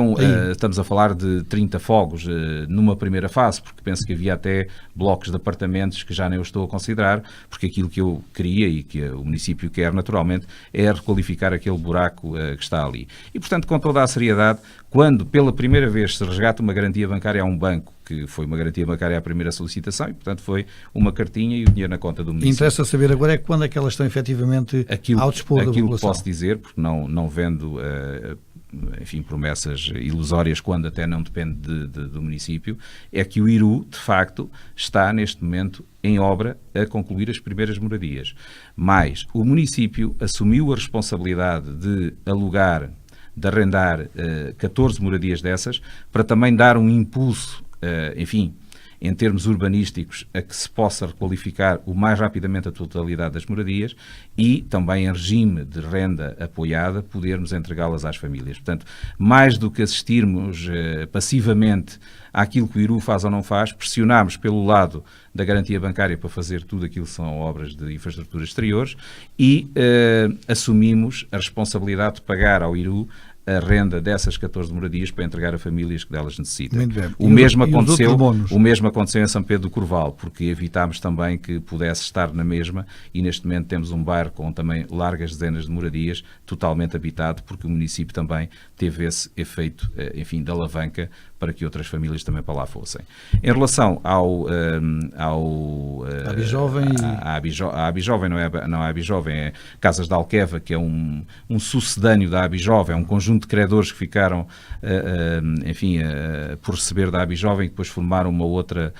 estamos a falar de 30 fogos numa primeira fase, porque penso que havia até blocos de apartamentos que já nem eu estou a considerar, porque aquilo que eu queria e que o município quer naturalmente é requalificar aquele buraco que está ali. E portanto, com toda a seriedade, quando pela primeira vez se resgata uma garantia bancária a um banco, que foi uma garantia bancária à primeira solicitação e portanto foi uma cartinha e o dinheiro na conta do município. Interessa saber agora é quando é que elas estão efetivamente ao dispor da população. Aquilo que posso dizer, porque não vendo enfim, promessas ilusórias quando até não depende do município, é que o IRU, de facto, está neste momento em obra a concluir as primeiras moradias. Mas o município assumiu a responsabilidade de alugar, de arrendar 14 moradias dessas, para também dar um impulso, enfim, em termos urbanísticos, a que se possa requalificar o mais rapidamente a totalidade das moradias e também em regime de renda apoiada podermos entregá-las às famílias. Portanto, mais do que assistirmos passivamente àquilo que o IRU faz ou não faz, pressionámos pelo lado da garantia bancária para fazer tudo aquilo que são obras de infraestruturas exteriores e assumimos a responsabilidade de pagar ao IRU a renda dessas 14 moradias para entregar a famílias que delas necessitam. O mesmo aconteceu em São Pedro do Corval, porque evitámos também que pudesse estar na mesma e neste momento temos um bairro com também largas dezenas de moradias totalmente habitado, porque o município também teve esse efeito, enfim, de alavanca para que outras famílias também para lá fossem. Em relação à Abijovem, não é a Abijovem, é Casas da Alqueva, que é um sucedâneo da Abijovem, é um conjunto de credores que ficaram, enfim, por receber da Abijovem, que depois formaram uma outra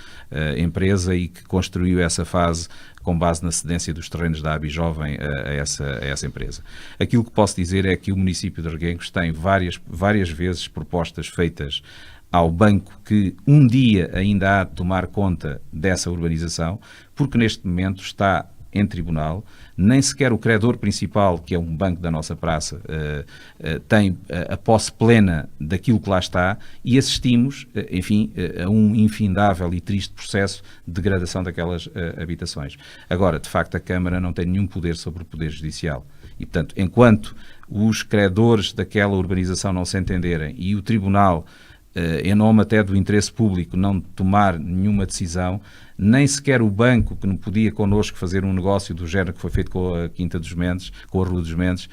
empresa e que construiu essa fase com base na cedência dos terrenos da ABI Jovem a essa empresa. Aquilo que posso dizer é que o município de Reguengos tem várias vezes propostas feitas ao banco que um dia ainda há de tomar conta dessa urbanização, porque neste momento está em tribunal, nem sequer o credor principal, que é um banco da nossa praça, tem a posse plena daquilo que lá está, e assistimos, enfim, a um infindável e triste processo de degradação daquelas habitações. Agora, de facto, a Câmara não tem nenhum poder sobre o Poder Judicial. E, portanto, enquanto os credores daquela urbanização não se entenderem e o Tribunal, em nome até do interesse público, não tomar nenhuma decisão, nem sequer o banco que não podia connosco fazer um negócio do género que foi feito com a Quinta dos Mendes, com a Rua dos Mendes,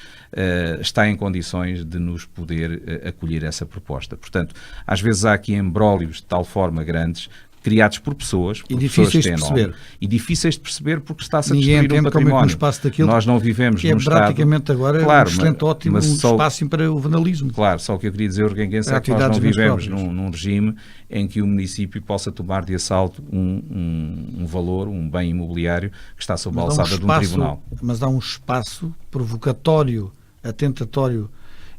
está em condições de nos poder acolher essa proposta. Portanto, às vezes há aqui embrólios de tal forma grandes, criados por pessoas, e difíceis de perceber. E difíceis de perceber porque está-se a Ninguém destruir um património. Como é que um espaço daquilo, nós não vivemos que é num praticamente estado, agora claro, um excelente, ótimo espaço para o vandalismo. Claro, só o que eu queria dizer, Urguenguense, é que nós não vivemos num regime em que o município possa tomar de assalto um valor, um bem imobiliário que está sob a alçada de um tribunal. Mas há um espaço provocatório, atentatório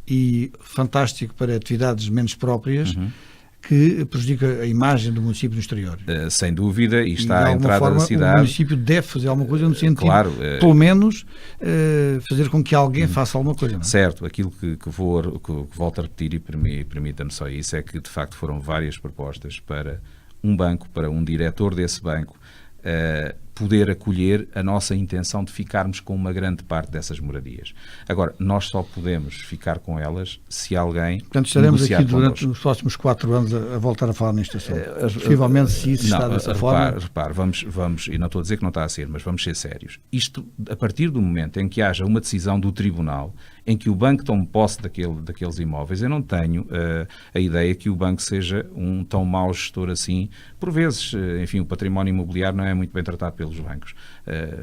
e fantástico para atividades menos próprias, que prejudica a imagem do município no exterior. Sem dúvida, e está à entrada forma, da cidade. O município deve fazer alguma coisa no sentido, claro, pelo menos, fazer com que alguém faça alguma coisa. Não é? Certo, aquilo que volto a repetir, e permita-me só isso, é que de facto foram várias propostas para um banco, para um diretor desse banco, poder acolher a nossa intenção de ficarmos com uma grande parte dessas moradias. Agora, nós só podemos ficar com elas se alguém Portanto, estaremos negociar aqui durante connosco. os próximos 4 anos a voltar a falar neste assunto. Possivelmente, se isso está dessa forma... Repare, vamos, e não estou a dizer que não está a ser, mas vamos ser sérios. Isto, a partir do momento em que haja uma decisão do Tribunal, em que o banco tome posse daqueles imóveis, eu não tenho a ideia que o banco seja um tão mau gestor assim. Por vezes, enfim, o património imobiliário não é muito bem tratado pelos bancos.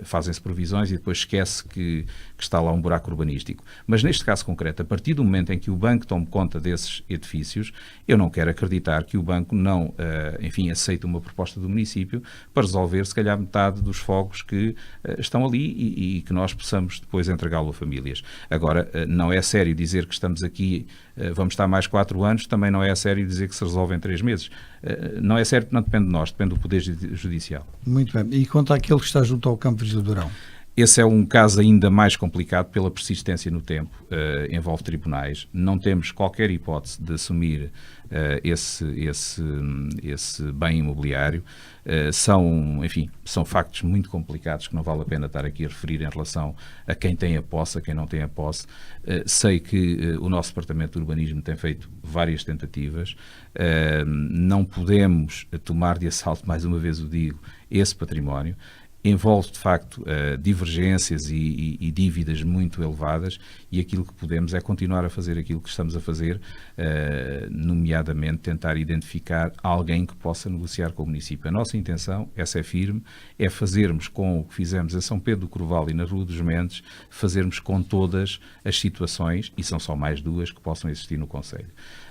Fazem-se provisões e depois esquece que está lá um buraco urbanístico. Mas neste caso concreto, a partir do momento em que o banco tome conta desses edifícios, eu não quero acreditar que o banco não, enfim, aceite uma proposta do município para resolver, se calhar, metade dos fogos que estão ali e que nós possamos depois entregá-lo a famílias. Agora, não é sério dizer que estamos aqui, vamos estar mais 4 anos, também não é sério dizer que se resolve em 3 meses. Não é sério porque não depende de nós, depende do Poder Judicial. Muito bem. E quanto àquele que está junto ao campo de Durão? Esse é um caso ainda mais complicado pela persistência no tempo, envolve tribunais. Não temos qualquer hipótese de assumir esse bem imobiliário. São factos muito complicados que não vale a pena estar aqui a referir em relação a quem tem a posse, a quem não tem a posse. Sei que o nosso Departamento de Urbanismo tem feito várias tentativas. Não podemos tomar de assalto, mais uma vez o digo, esse património. Envolve, de facto, divergências e dívidas muito elevadas, e aquilo que podemos é continuar a fazer aquilo que estamos a fazer, nomeadamente tentar identificar alguém que possa negociar com o município. A nossa intenção, essa é firme, é fazermos com o que fizemos em São Pedro do Corval e na Rua dos Mendes, fazermos com todas as situações, e são só mais 2 que possam existir no concelho.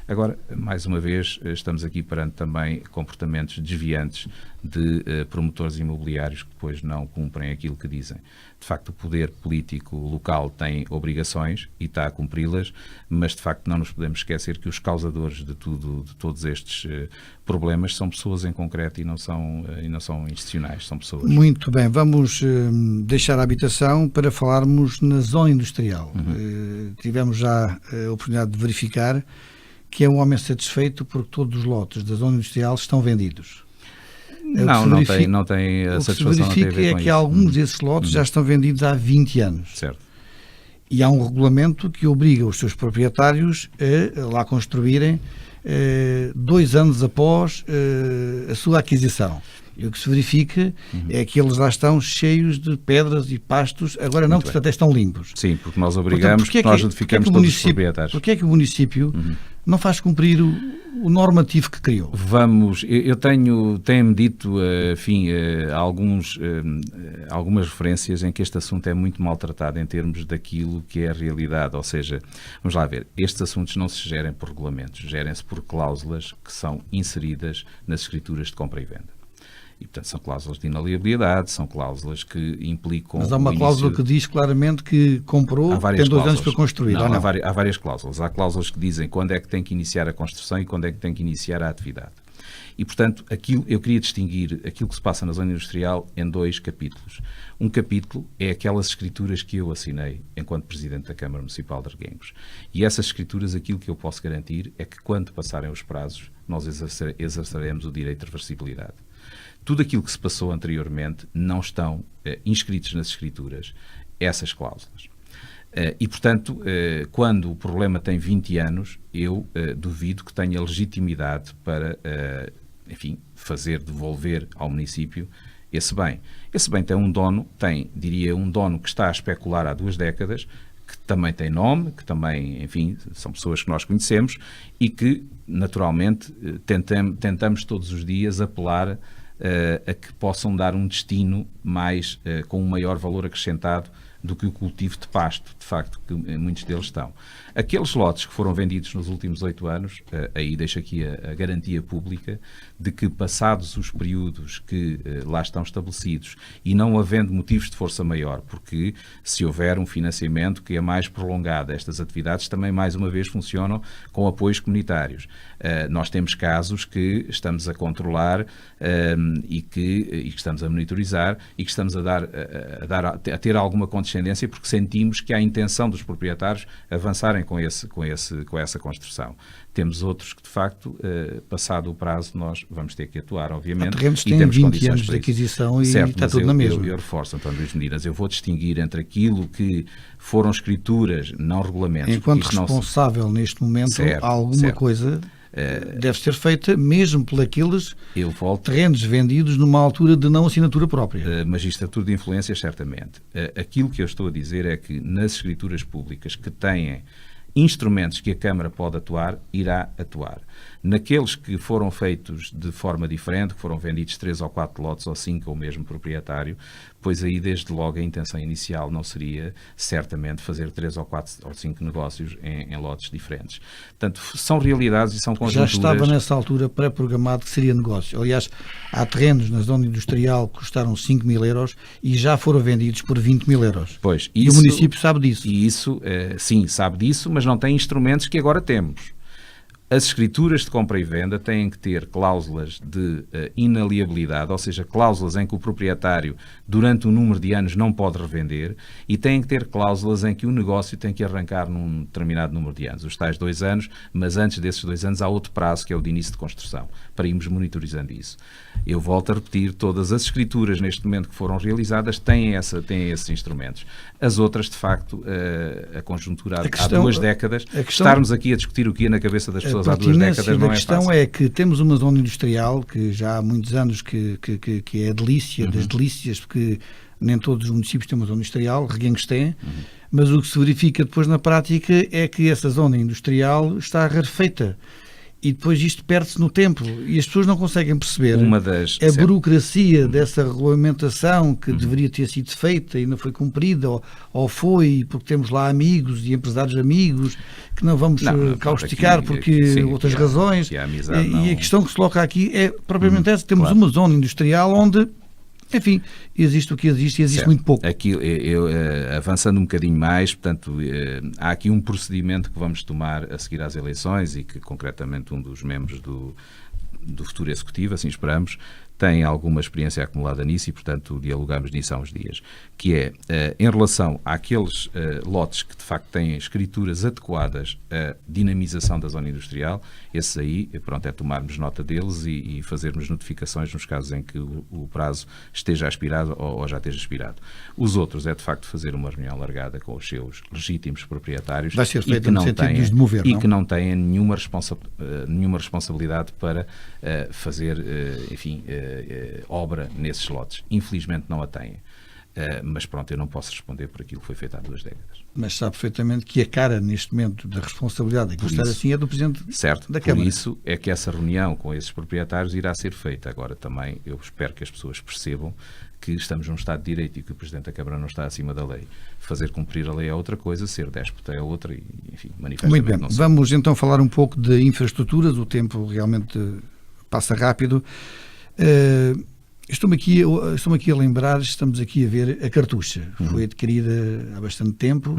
Agora, mais uma vez, estamos aqui perante também comportamentos desviantes de promotores imobiliários que depois não cumprem aquilo que dizem. De facto, o poder político local tem obrigações e está a cumpri-las, mas de facto não nos podemos esquecer que os causadores de todos estes problemas são pessoas em concreto e não são institucionais, são pessoas. Muito bem, vamos deixar a habitação para falarmos na zona industrial. Tivemos já a oportunidade de verificar que é um homem satisfeito porque todos os lotes da zona industrial estão vendidos. Não tem a satisfação. O que se verifica é que alguns desses lotes já estão vendidos há 20 anos. Certo. E há um regulamento que obriga os seus proprietários a lá construírem 2 anos após a sua aquisição. E o que se verifica é que eles lá estão cheios de pedras e pastos, agora não, porque até estão limpos. Sim, porque nós obrigamos, porque nós notificamos todos os proprietários. Porquê é que o município não faz cumprir o normativo que criou? Eu tenho-me dito, algumas referências em que este assunto é muito maltratado em termos daquilo que é a realidade, ou seja, vamos lá ver, estes assuntos não se gerem por regulamentos, gerem-se por cláusulas que são inseridas nas escrituras de compra e venda. E, portanto, são cláusulas de inaliabilidade, são cláusulas que implicam... Mas há uma cláusula que diz claramente que comprou, tem 2 anos para construir. Não, há várias cláusulas. Há cláusulas que dizem quando é que tem que iniciar a construção e quando é que tem que iniciar a atividade. E, portanto, eu queria distinguir aquilo que se passa na zona industrial em 2 capítulos. Um capítulo é aquelas escrituras que eu assinei enquanto Presidente da Câmara Municipal de Arguengos. E essas escrituras, aquilo que eu posso garantir é que quando passarem os prazos, nós exerceremos o direito de reversibilidade. Tudo aquilo que se passou anteriormente não estão inscritos nas escrituras essas cláusulas. E, portanto, quando o problema tem 20 anos, eu duvido que tenha legitimidade para, enfim, devolver ao município esse bem. Esse bem tem um dono, diria, um dono que está a especular há 2 décadas, que também tem nome, que também, enfim, são pessoas que nós conhecemos e que, naturalmente, tentamos todos os dias apelar a que possam dar um destino com um maior valor acrescentado do que o cultivo de pasto, de facto, que muitos deles estão. Aqueles lotes que foram vendidos nos últimos 8 anos, aí deixo aqui a garantia pública de que, passados os períodos que lá estão estabelecidos e não havendo motivos de força maior, porque se houver um financiamento que é mais prolongado, estas atividades também, mais uma vez, funcionam com apoios comunitários. Nós temos casos que estamos a controlar e que estamos a monitorizar e que estamos a ter alguma condescendência porque sentimos que há intenção dos proprietários avançarem com essa construção. Temos outros que, de facto, passado o prazo, nós vamos ter que atuar, obviamente. Há terrenos que têm 20 anos de aquisição e está tudo na mesma. Eu reforço, António Luís Medinas, eu vou distinguir entre aquilo que foram escrituras, não regulamentos. Enquanto responsável neste momento, alguma coisa deve ser feita mesmo por aqueles terrenos vendidos numa altura de não assinatura própria. Magistratura de influências, certamente. Aquilo que eu estou a dizer é que nas escrituras públicas que têm instrumentos que a Câmara pode atuar, irá atuar. Naqueles que foram feitos de forma diferente, que foram vendidos 3 ou 4 lotes ou 5 ao mesmo proprietário, pois aí desde logo a intenção inicial não seria certamente fazer 3 ou 4 ou 5 negócios em lotes diferentes. Portanto, são realidades e são conjunturas. Já estava nessa altura pré-programado que seria negócio. Aliás, há terrenos na zona industrial que custaram 5.000 euros e já foram vendidos por 20.000 euros. Pois, e o município sabe disso. E isso, sim, sabe disso, mas não tem instrumentos que agora temos. As escrituras de compra e venda têm que ter cláusulas de inaliabilidade, ou seja, cláusulas em que o proprietário, durante um número de anos, não pode revender, e têm que ter cláusulas em que o negócio tem que arrancar num determinado número de anos. Os tais 2 anos, mas antes desses 2 anos há outro prazo, que é o de início de construção, para irmos monitorizando isso. Eu volto a repetir, todas as escrituras neste momento que foram realizadas têm esses instrumentos. As outras, de facto, a conjuntura há 2 décadas, estarmos aqui a discutir o que ia na cabeça das pessoas há 2 décadas não é fácil. A questão é que temos uma zona industrial que já há muitos anos que é delícia, das delícias, porque nem todos os municípios têm uma zona industrial, Reguengos tem, mas o que se verifica depois na prática é que essa zona industrial está rarefeita. E depois isto perde-se no tempo e as pessoas não conseguem perceber a burocracia dessa regulamentação que deveria ter sido feita e não foi cumprida, ou foi porque temos lá amigos e empresários amigos que não vamos causticar porque outras razões. E a questão que se coloca aqui é propriamente essa. Temos uma zona industrial onde, enfim, existe o que existe e existe muito pouco. Aqui, avançando um bocadinho mais, portanto, há aqui um procedimento que vamos tomar a seguir às eleições e que, concretamente, um dos membros do futuro executivo, assim esperamos, tem alguma experiência acumulada nisso e, portanto, dialogamos nisso há uns dias, que é, em relação àqueles lotes que, de facto, têm escrituras adequadas à dinamização da zona industrial, esses aí, pronto, é tomarmos nota deles e fazermos notificações nos casos em que o prazo esteja expirado ou já esteja expirado. Os outros é, de facto, fazer uma reunião largada com os seus legítimos proprietários vai ser feito no sentido de os demover, e que não têm nenhuma responsabilidade para fazer, enfim, obra nesses lotes. Infelizmente não a têm. Mas pronto, eu não posso responder por aquilo que foi feito há 2 décadas. Mas sabe perfeitamente que a cara neste momento da responsabilidade de estar assim é do Presidente da Câmara. Por isso é que essa reunião com esses proprietários irá ser feita. Agora também eu espero que as pessoas percebam que estamos num Estado de Direito e que o Presidente da Câmara não está acima da lei. Fazer cumprir a lei é outra coisa, ser déspota é outra e, enfim, manifestamente muito bem. Vamos então falar um pouco de infraestruturas. O tempo realmente passa rápido. Estou-me aqui a lembrar, estamos aqui a ver a Cartucha. Foi adquirida há bastante tempo,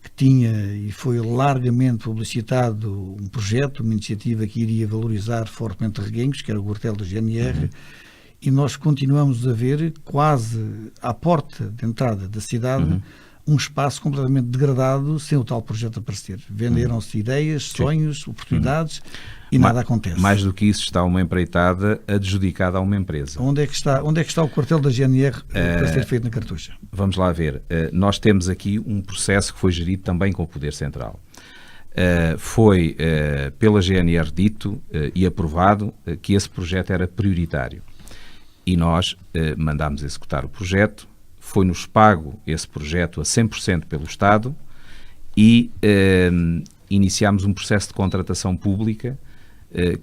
que tinha e foi largamente publicitado um projeto, uma iniciativa que iria valorizar fortemente Reguengos, que era o quartel da GNR, e nós continuamos a ver, quase à porta de entrada da cidade, um espaço completamente degradado sem o tal projeto aparecer. Venderam-se ideias, sonhos, oportunidades e nada acontece. Mais do que isso, está uma empreitada adjudicada a uma empresa. Onde é que está o quartel da GNR para ser feito na Cartucha? Vamos lá ver. Nós temos aqui um processo que foi gerido também com o Poder Central. Foi pela GNR dito e aprovado que esse projeto era prioritário. E nós mandámos executar o projeto. Foi-nos pago esse projeto a 100% pelo Estado e iniciámos um processo de contratação pública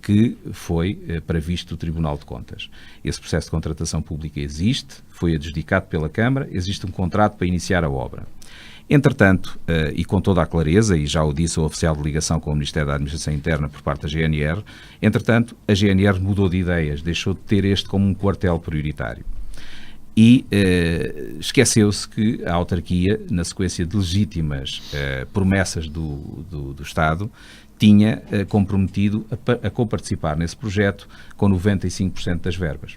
que foi previsto do Tribunal de Contas. Esse processo de contratação pública existe, foi adjudicado pela Câmara, existe um contrato para iniciar a obra. Entretanto, e com toda a clareza, e já o disse o oficial de ligação com o Ministério da Administração Interna por parte da GNR, entretanto, a GNR mudou de ideias, deixou de ter este como um quartel prioritário. E esqueceu-se que a autarquia, na sequência de legítimas promessas do Estado, tinha comprometido a coparticipar nesse projeto com 95% das verbas.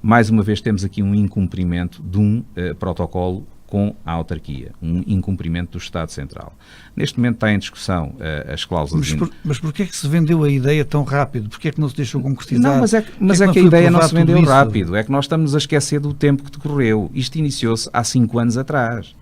Mais uma vez temos aqui um incumprimento de um protocolo com a autarquia, um incumprimento do Estado Central. Neste momento está em discussão as cláusulas... Mas porquê é que se vendeu a ideia tão rápido? Porquê é que não se deixou concretizar? Não, mas é que a ideia não se vendeu rápido. É que nós estamos a esquecer do tempo que decorreu. Isto iniciou-se há 5 anos atrás.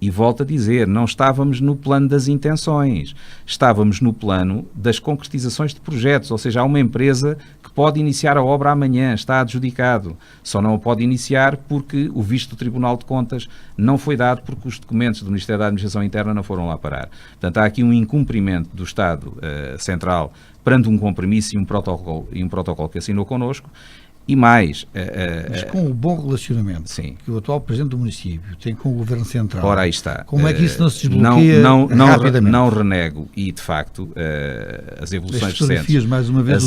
E volto a dizer, não estávamos no plano das intenções, estávamos no plano das concretizações de projetos, ou seja, há uma empresa que pode iniciar a obra amanhã, está adjudicado, só não a pode iniciar porque o visto do Tribunal de Contas não foi dado porque os documentos do Ministério da Administração Interna não foram lá parar. Portanto, há aqui um incumprimento do Estado Central perante um compromisso e um protocolo que assinou connosco. E mais... Mas com o bom relacionamento que o atual Presidente do município tem com o Governo Central... Ora, aí está. Como é que isso não se desbloqueia rapidamente? Não renego, e de facto as evoluções recentes... mais uma vez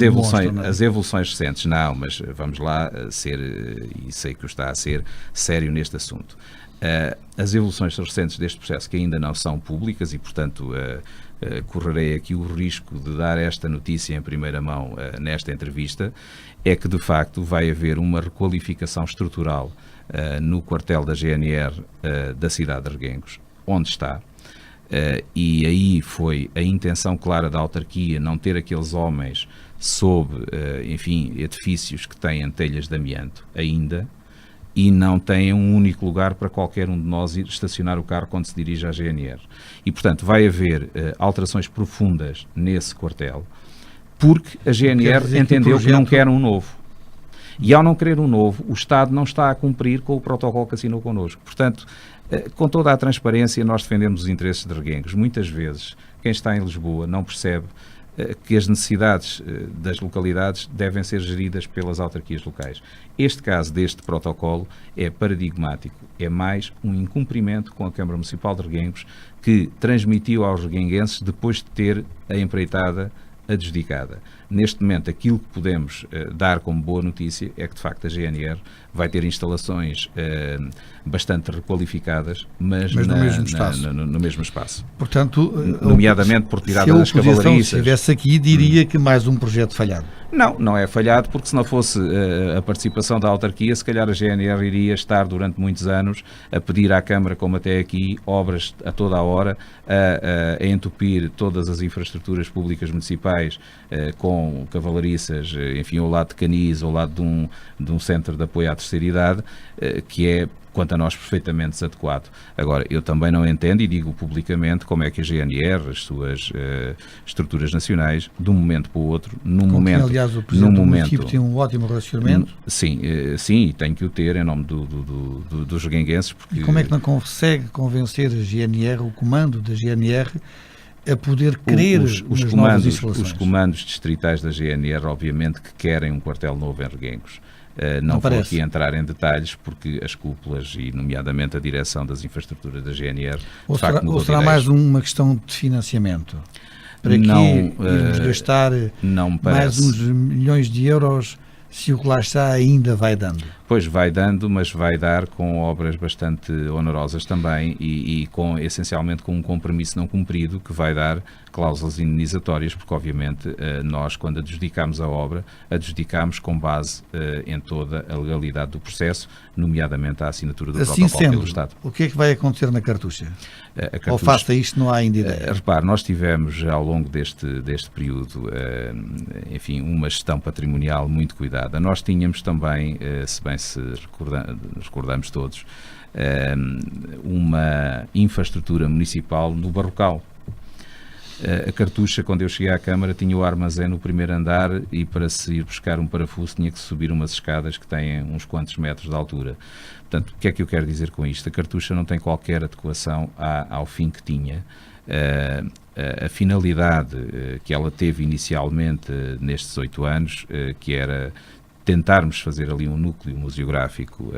as evoluções recentes, não, mas vamos lá ser, e sei que o está a ser, sério neste assunto. As evoluções recentes deste processo que ainda não são públicas e, portanto... correrei aqui o risco de dar esta notícia em primeira mão nesta entrevista, é que de facto vai haver uma requalificação estrutural no quartel da GNR da cidade de Reguengos, onde está, e aí foi a intenção clara da autarquia não ter aqueles homens sob, edifícios que têm telhas de amianto ainda, e não têm um único lugar para qualquer um de nós ir estacionar o carro quando se dirige à GNR. E, portanto, vai haver alterações profundas nesse quartel, porque a GNR entendeu que não quer um novo. E, ao não querer um novo, o Estado não está a cumprir com o protocolo que assinou connosco. Portanto, com toda a transparência, nós defendemos os interesses de Reguengos. Muitas vezes, quem está em Lisboa não percebe que as necessidades das localidades devem ser geridas pelas autarquias locais. Este caso deste protocolo é paradigmático, é mais um incumprimento com a Câmara Municipal de Reguengos, que transmitiu aos reguenguenses depois de ter a empreitada adjudicada. Neste momento, aquilo que podemos dar como boa notícia é que, de facto, a GNR vai ter instalações bastante requalificadas, mas no mesmo espaço. Portanto, nomeadamente por tirada das cavalariças. Se estivesse aqui, diria que mais um projeto falhado. Não é falhado, porque se não fosse a participação da autarquia, se calhar a GNR iria estar durante muitos anos a pedir à Câmara, como até aqui, obras a toda a hora, a entupir todas as infraestruturas públicas municipais com cavalariças, ao lado de Canis, ao lado de um centro de apoio à terceira idade, que é, quanto a nós, perfeitamente desadequado. Agora, eu também não entendo, e digo publicamente, como é que a GNR, as suas estruturas nacionais, de um momento para o outro, aliás, o Presidente do município tem um ótimo relacionamento. Sim, e tem que o ter em nome dos reguenguenses. E como é que não consegue convencer a GNR, o comando da GNR, a poder querer nas novas instalações? Os comandos distritais da GNR, obviamente, que querem um quartel novo em Reguengos. Não vou aqui entrar em detalhes, porque as cúpulas e, nomeadamente, a direção das infraestruturas da GNR... Ou será mais uma questão de financiamento? Para que irmos gastar mais uns milhões de euros se o que lá está ainda vai dando. Pois vai dando, mas vai dar com obras bastante onerosas também e essencialmente com um compromisso não cumprido que vai dar cláusulas indenizatórias, porque obviamente nós, quando adjudicamos a obra, adjudicamos com base em toda a legalidade do processo, nomeadamente a assinatura do assim protocolo sendo, pelo Estado. O que é que vai acontecer na cartucha? Cartucha, ou face a isto não há ainda ideia? Repare, nós tivemos ao longo deste período, enfim, uma gestão patrimonial muito cuidada. Nós tínhamos também, se bem se recordamos todos, uma infraestrutura municipal no Barrocal. A cartucha, quando eu cheguei à Câmara, tinha o armazém no primeiro andar e para se ir buscar um parafuso tinha que subir umas escadas que têm uns quantos metros de altura. Portanto, o que é que eu quero dizer com isto? A cartucha não tem qualquer adequação ao fim que tinha. A finalidade que ela teve inicialmente nestes 8 anos, que era tentarmos fazer ali um núcleo museográfico.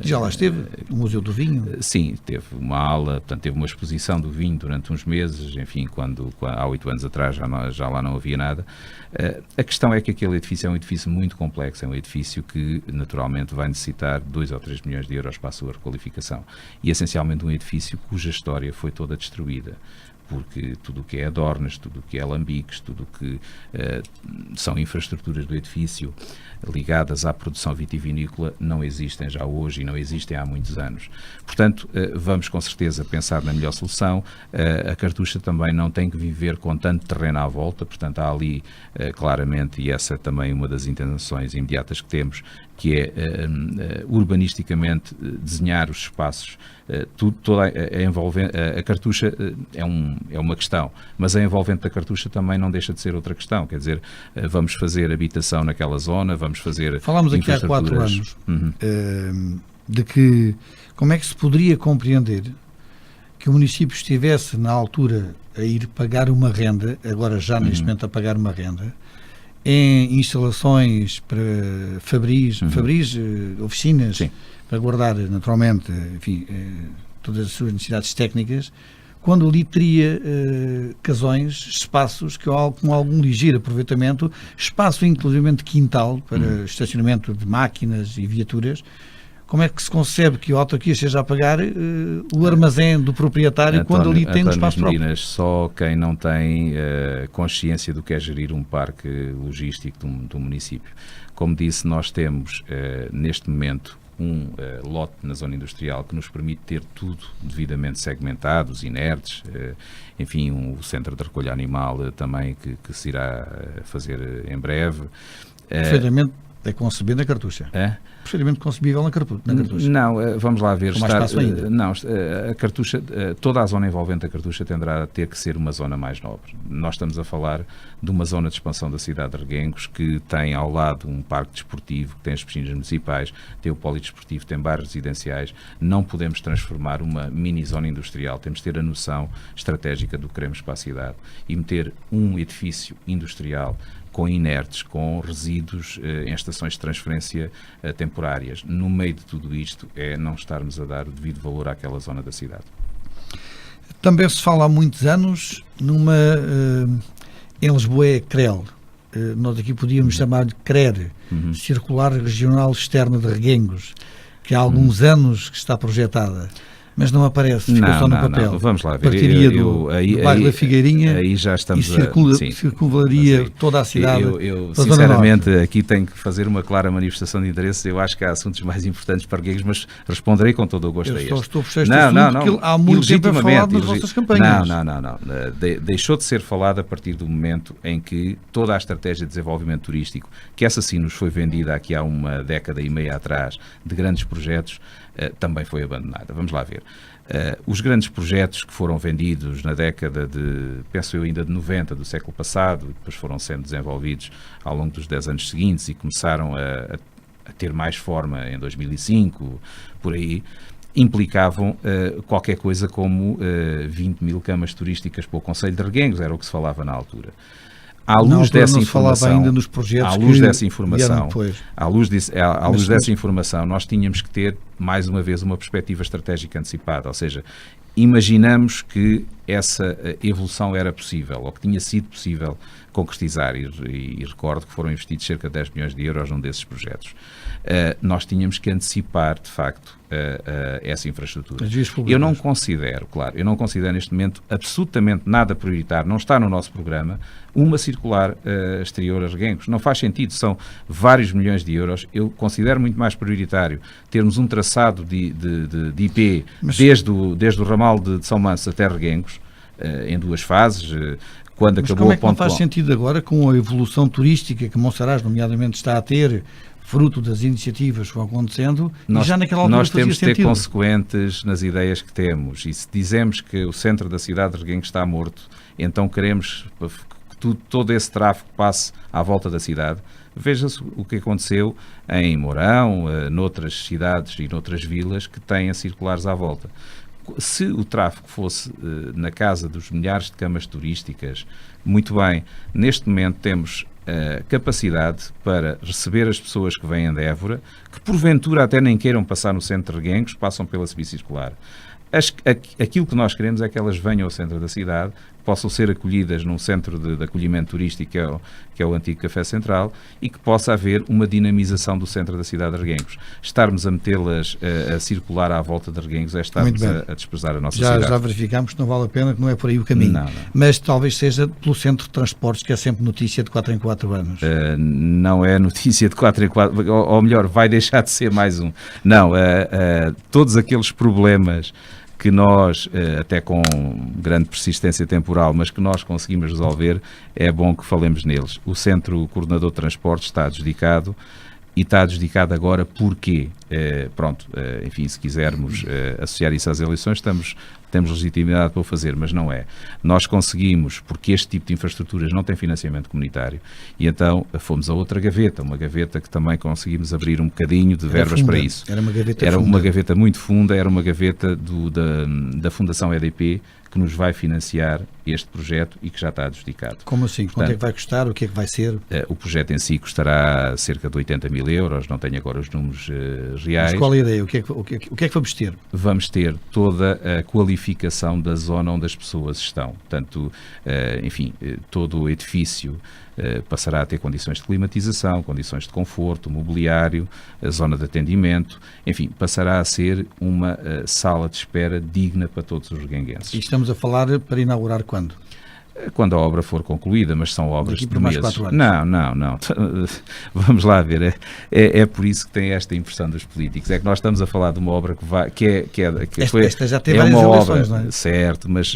Já lá esteve? O Museu do Vinho? Sim, teve uma aula, portanto, teve uma exposição do vinho durante uns meses, enfim, quando há 8 anos atrás já lá não havia nada. A questão é que aquele edifício é um edifício muito complexo, é um edifício que naturalmente vai necessitar 2 ou 3 milhões de euros para a sua requalificação e essencialmente um edifício cuja história foi toda destruída, porque tudo o que é adornas, tudo o que é alambiques, tudo o que são infraestruturas do edifício ligadas à produção vitivinícola não existem já hoje e não existem há muitos anos. Portanto, vamos com certeza pensar na melhor solução. A cartucha também não tem que viver com tanto terreno à volta, portanto há ali claramente, e essa é também uma das intenções imediatas que temos, que é urbanisticamente desenhar os espaços. A cartucha é uma questão, mas a envolvente da cartucha também não deixa de ser outra questão, quer dizer, vamos fazer habitação naquela zona, vamos fazer Falámos aqui há 4 anos de que como é que se poderia compreender que o município estivesse na altura a ir pagar uma renda, agora já neste momento a pagar uma renda, em instalações para fabris, oficinas, sim, para guardar naturalmente, enfim, todas as suas necessidades técnicas, quando ali teria casões, espaços com algum ligeiro aproveitamento, espaço inclusive de quintal para estacionamento de máquinas e viaturas. Como é que se concebe que a autarquia esteja a pagar o armazém do proprietário quando ali tem um espaço próprio? Só quem não tem consciência do que é gerir um parque logístico do município. Como disse, nós temos neste momento um lote na zona industrial que nos permite ter tudo devidamente segmentado, os inertes, enfim, o centro de recolha animal também que se irá fazer em breve. Perfeitamente é concebido na cartucha. Perfeitamente concebível na cartucha. Não, vamos lá ver. A cartucha, toda a zona envolvente a cartucha tenderá a ter que ser uma zona mais nobre. Nós estamos a falar de uma zona de expansão da cidade de Reguengos que tem ao lado um parque desportivo, que tem as piscinas municipais, tem o polidesportivo, tem bairros residenciais. Não podemos transformar uma mini zona industrial. Temos de ter a noção estratégica do que queremos para a cidade e meter um edifício industrial com inertes, com resíduos em estações de transferência temporárias. No meio de tudo isto é não estarmos a dar o devido valor àquela zona da cidade. Também se fala há muitos anos em Lisboa é CREL. Nós aqui podíamos chamar de CRER, Circular Regional Externa de Reguengos, que há alguns anos que está projetada. Mas não aparece, fica só no papel. Não. Vamos lá ver. Partiria do bairro da Figueirinha aí já estamos e circularia toda a cidade. Eu sinceramente, aqui tenho que fazer uma clara manifestação de interesse. Eu acho que há assuntos mais importantes para Reguengos, mas responderei com todo o gosto a este. Eu só estou a puxar este assunto porque há muito tempo falado nas vossas campanhas. Não. Deixou de ser falado a partir do momento em que toda a estratégia de desenvolvimento turístico, que essa sim nos foi vendida aqui há uma década e meia atrás, de grandes projetos, também foi abandonada. Vamos lá ver. Os grandes projetos que foram vendidos na década de, penso eu, ainda de 90 do século passado, depois foram sendo desenvolvidos ao longo dos 10 anos seguintes e começaram a ter mais forma em 2005, por aí, implicavam qualquer coisa como 20 mil camas turísticas para o Concelho de Reguengos, era o que se falava na altura. À luz dessa informação, ainda nos projetos à luz dessa informação, nós tínhamos que ter, mais uma vez, uma perspectiva estratégica antecipada, ou seja, imaginamos que essa evolução era possível, ou que tinha sido possível concretizar, e recordo que foram investidos cerca de 10 milhões de euros num desses projetos. Nós tínhamos que antecipar, de facto, essa infraestrutura. Eu não considero neste momento absolutamente nada prioritário, não está no nosso programa, uma circular exterior a Reguengos. Não faz sentido, são vários milhões de euros. Eu considero muito mais prioritário termos um traçado de IP desde o ramal de São Manso até Reguengos, em 2 fases. Quando Mas acabou como é que não o ponto faz sentido agora, com a evolução turística que Monsaraz, nomeadamente, está a ter, fruto das iniciativas que vão acontecendo, e já naquela altura nós temos fazia de ter sentido. consequentes nas ideias que temos, e se dizemos que o centro da cidade de Reguengos está morto, então queremos que todo esse tráfego passe à volta da cidade. Veja-se o que aconteceu em Mourão, noutras cidades e noutras vilas que têm a circulares à volta. Se o tráfego fosse na casa dos milhares de camas turísticas, muito bem, neste momento temos capacidade para receber as pessoas que vêm de Évora, que porventura até nem queiram passar no centro de Reguengos, passam pela semicircular. Aquilo que nós queremos é que elas venham ao centro da cidade, possam ser acolhidas num centro de acolhimento turístico que é o antigo Café Central, e que possa haver uma dinamização do centro da cidade de Reguengos. Estarmos a metê-las a circular à volta de Reguengos é estarmos a desprezar a nossa cidade. Já verificámos que não vale a pena, que não é por aí o caminho. Não. Mas talvez seja pelo centro de transportes, que é sempre notícia de 4 em 4 anos. Não é notícia de 4 em 4, ou melhor, vai deixar de ser mais um. Não, todos aqueles problemas que nós, até com grande persistência temporal, mas que nós conseguimos resolver, é bom que falemos neles. O Centro Coordenador de Transportes está adjudicado, e está adjudicado agora porquê? Enfim, se quisermos associar isso às eleições, temos legitimidade para o fazer, mas não é. Nós conseguimos, porque este tipo de infraestruturas não tem financiamento comunitário, e então fomos a outra gaveta, uma gaveta que também conseguimos abrir um bocadinho de verbas para isso. Era uma gaveta Era funda. uma gaveta muito funda, era uma gaveta da Fundação EDP, que nos vai financiar este projeto e que já está adjudicado. Como assim? Quanto é que vai custar? O que é que vai ser? O projeto em si custará cerca de 80 mil euros, não tenho agora os números reais. Mas qual é a ideia? O que é que vamos ter? Vamos ter toda a qualificação da zona onde as pessoas estão. Portanto, enfim, todo o edifício passará a ter condições de climatização, condições de conforto, mobiliário, a zona de atendimento, enfim, passará a ser uma sala de espera digna para todos os reguenguenses. E estamos a falar para inaugurar quando? Quando a obra for concluída, mas são obras Daqui de por mais meses. 4 anos. Não. Vamos lá ver. É por isso que tem esta impressão dos políticos. É que nós estamos a falar de uma obra Esta já teve várias eleições, não é? Certo, mas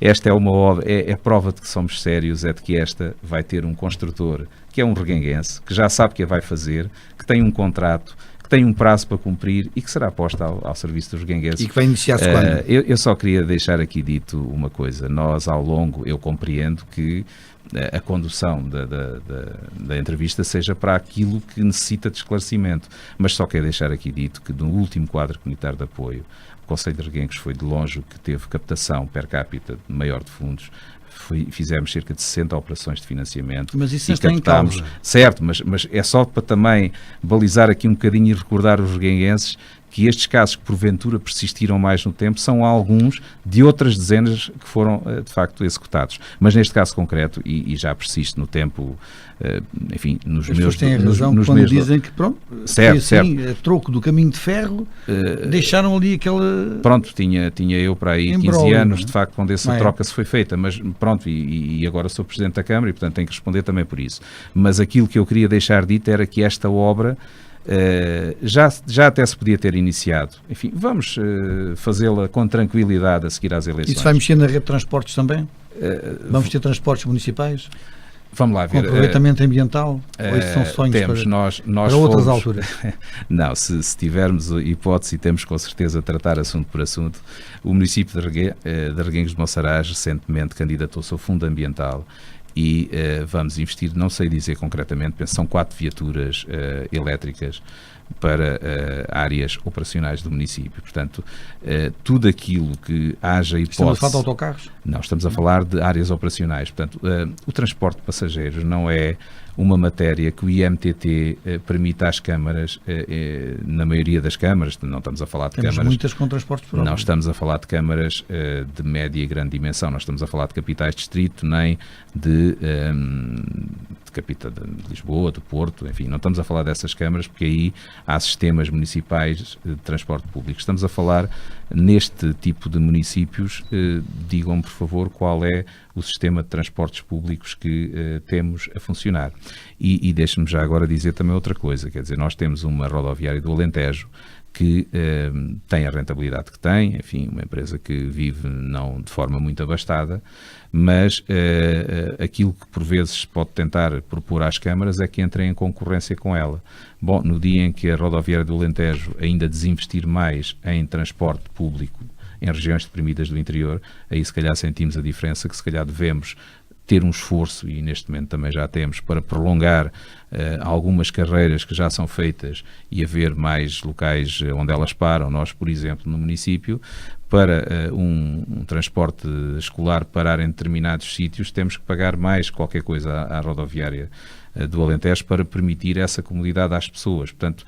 esta é uma obra, é prova de que somos sérios, é de que esta vai ter um construtor que é um reguenguense, que já sabe que a vai fazer, que tem um contrato, tem um prazo para cumprir e que será posta ao serviço dos reguenguenses. E que vai iniciar-se quando? Eu só queria deixar aqui dito uma coisa. Nós, ao longo, eu compreendo que a condução da entrevista seja para aquilo que necessita de esclarecimento, mas só quero deixar aqui dito que no último quadro comunitário de apoio, o Concelho de Reguengos foi de longe o que teve captação per capita maior de fundos. Fizemos cerca de 60 operações de financiamento. Mas isso e está em causa. Certo, mas é só para também balizar aqui um bocadinho e recordar os reguenguenses que estes casos que porventura persistiram mais no tempo são alguns de outras dezenas que foram de facto executados. Mas neste caso concreto, e já persiste no tempo, enfim, nos As meus... As pessoas têm razão nos quando meus, dizem que, pronto, certo, assim, certo. A troco do caminho de ferro, deixaram ali aquela... Pronto, tinha eu para aí 15 Embrólio, anos, de facto, quando essa não é? troca se foi feita, mas pronto, e agora sou Presidente da Câmara e, portanto, tenho que responder também por isso. Mas aquilo que eu queria deixar dito era que esta obra já até se podia ter iniciado. Enfim, vamos fazê-la com tranquilidade a seguir às eleições. Isso vai mexer na rede de transportes também? Vamos ter transportes municipais? Vamos lá ver. Com aproveitamento ambiental? Ou isso são sonhos temos, nós para outras alturas? Não, se tivermos hipótese, e temos com certeza tratar assunto por assunto, o município de Reguengos de Monsaraz recentemente candidatou-se ao Fundo Ambiental e vamos investir, não sei dizer concretamente, penso que são 4 viaturas elétricas para áreas operacionais do município. Portanto, tudo aquilo que haja hipótese... Estamos a falar de autocarros? Não, estamos a falar de áreas operacionais. Portanto, o transporte de passageiros não é uma matéria que o IMTT permita às câmaras, na maioria das câmaras, não estamos a falar de Temos câmaras... muitas com transportes próprios. Não estamos a falar de câmaras de média e grande dimensão, não estamos a falar de capitais de distrito, nem de capital de Lisboa, do Porto, enfim, não estamos a falar dessas câmaras, porque aí há sistemas municipais de transporte público. Estamos a falar neste tipo de municípios. Digam-me, por favor, qual é o sistema de transportes públicos que temos a funcionar. E deixe-me já agora dizer também outra coisa, quer dizer, nós temos uma rodoviária do Alentejo que tem a rentabilidade que tem, enfim, uma empresa que vive não de forma muito abastada, mas aquilo que por vezes pode tentar propor às câmaras é que entrem em concorrência com ela. Bom, no dia em que a rodoviária do Alentejo ainda desinvestir mais em transporte público em regiões deprimidas do interior, aí se calhar sentimos a diferença, que se calhar devemos ter um esforço, e neste momento também já temos, para prolongar algumas carreiras que já são feitas e haver mais locais onde elas param. Nós, por exemplo, no município, para um transporte escolar parar em determinados sítios, temos que pagar mais qualquer coisa à rodoviária do Alentejo para permitir essa comodidade às pessoas. Portanto,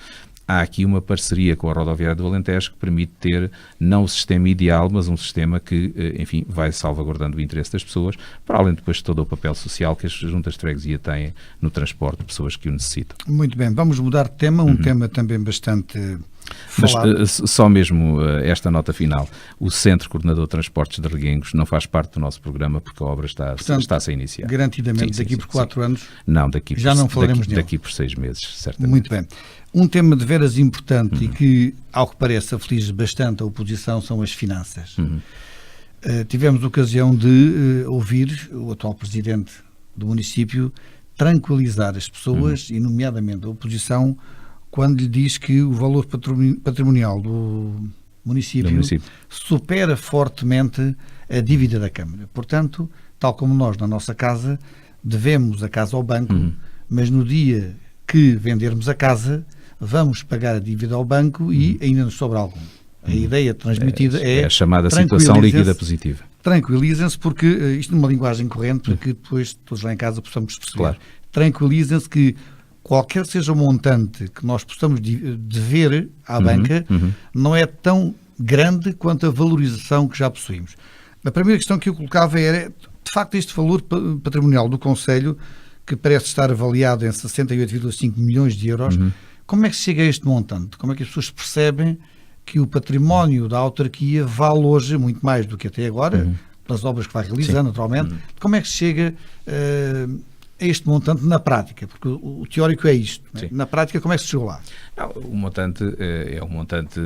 há aqui uma parceria com a rodoviária do Alentejo que permite ter não o sistema ideal, mas um sistema que, enfim, vai salvaguardando o interesse das pessoas, para além depois de todo o papel social que as juntas de freguesia têm no transporte de pessoas que o necessitam. Muito bem, vamos mudar de tema, um tema também bastante falado. Mas só mesmo esta nota final. O Centro Coordenador de Transportes de Reguengos não faz parte do nosso programa porque a obra está-se a iniciar. Garantidamente, daqui por 4 anos? Não, já não falaremos nele. Daqui por 6 meses, certamente. Muito bem. Um tema de veras importante e que, ao que parece, aflige bastante a oposição são as finanças. Tivemos ocasião de ouvir o atual presidente do município tranquilizar as pessoas, e nomeadamente a oposição, quando lhe diz que o valor patrimonial do município supera fortemente a dívida da Câmara. Portanto, tal como nós na nossa casa, devemos a casa ao banco, mas no dia que vendermos a casa, vamos pagar a dívida ao banco e ainda nos sobra algum. A ideia transmitida é a chamada situação líquida positiva. Tranquilizem-se, porque isto numa linguagem corrente, para que depois todos lá em casa possamos perceber. Claro. Tranquilizem-se que qualquer seja o montante que nós possamos dever à banca, não é tão grande quanto a valorização que já possuímos. A primeira questão que eu colocava era, de facto, este valor patrimonial do Conselho, que parece estar avaliado em 68,5 milhões de euros, como é que se chega a este montante? Como é que as pessoas percebem que o património da autarquia vale hoje muito mais do que até agora, pelas obras que vai realizando, naturalmente? Como é que se chega a este montante na prática? Porque o teórico é isto. Né? Na prática, como é que se chegou lá? Não, o montante é um montante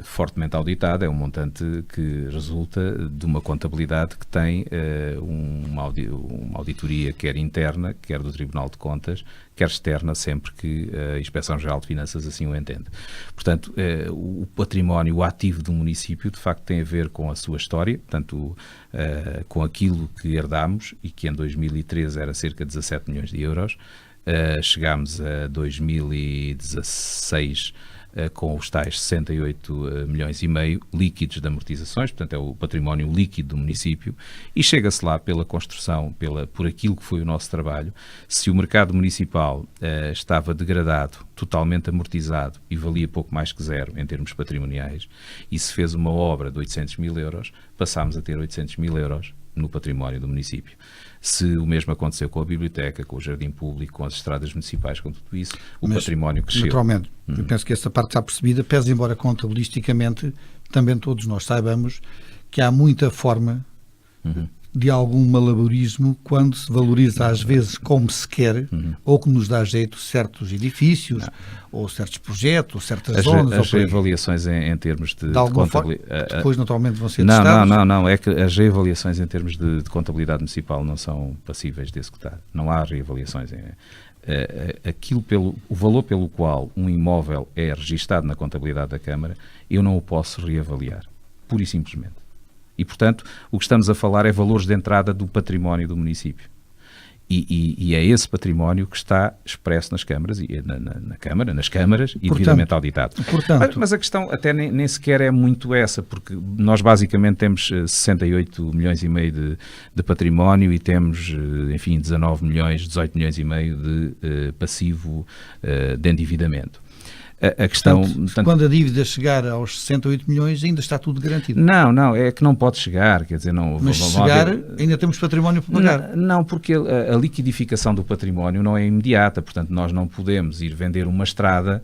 fortemente auditado, é um montante que resulta de uma contabilidade que tem uma auditoria quer interna, quer do Tribunal de Contas, quer externa, sempre que a Inspeção-Geral de Finanças assim o entende. Portanto, o património, o ativo do município, de facto tem a ver com a sua história, portanto, com aquilo que herdámos e que em 2013 era cerca de 17 milhões de euros. Chegámos a 2016 com os tais 68 milhões e meio líquidos de amortizações, portanto é o património líquido do município, e chega-se lá pela construção, por aquilo que foi o nosso trabalho. Se o mercado municipal estava degradado, totalmente amortizado e valia pouco mais que zero em termos patrimoniais, e se fez uma obra de 800 mil euros, passámos a ter 800 mil euros no património do município. Se o mesmo aconteceu com a biblioteca, com o jardim público, com as estradas municipais, com tudo isso, o património cresceu. Naturalmente, eu penso que essa parte está percebida, pese embora contabilisticamente também todos nós saibamos que há muita forma de algum malabarismo quando se valoriza às vezes como se quer, ou que nos dá jeito certos edifícios, ou certos projetos, ou certas zonas. As reavaliações em termos de contabilidade, depois naturalmente vão ser testados. Não, é que as reavaliações em termos de contabilidade municipal não são passíveis de executar. Não há reavaliações. O valor pelo qual um imóvel é registado na contabilidade da Câmara, eu não o posso reavaliar, pura e simplesmente. E, portanto, o que estamos a falar é valores de entrada do património do município. E é esse património que está expresso nas câmaras, e nas câmaras e devidamente auditado. Mas a questão até nem sequer é muito essa, porque nós basicamente temos 68 milhões e meio de património e temos, enfim, 18 milhões e meio de passivo de endividamento. A questão, portanto, quando a dívida chegar aos 68 milhões ainda está tudo garantido. Não, é que não pode chegar, quer dizer, não. Mas se chegar, ainda temos património para pagar. Não, porque a liquidificação do património não é imediata, portanto nós não podemos ir vender uma estrada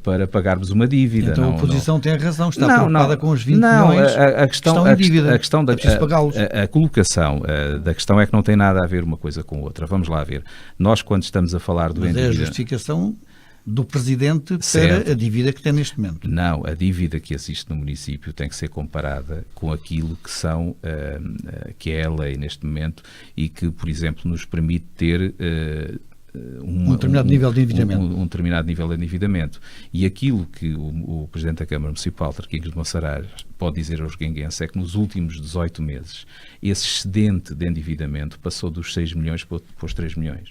para pagarmos uma dívida. Então a oposição tem razão, está preocupada com os 20 milhões que estão em dívida. É preciso pagá-los. A colocação da questão é que não tem nada a ver uma coisa com outra. Vamos lá ver. Nós, quando estamos a falar do endividamento... Mas é a justificação do Presidente para a dívida que tem neste momento. Não, a dívida que existe no município tem que ser comparada com aquilo que é a lei neste momento e que, por exemplo, nos permite ter um determinado nível de endividamento. Um determinado nível de endividamento. E aquilo que o Presidente da Câmara Municipal de Arquinhos de Monsaraz pode dizer aos guinguenses é que nos últimos 18 meses esse excedente de endividamento passou dos 6 milhões para os 3 milhões.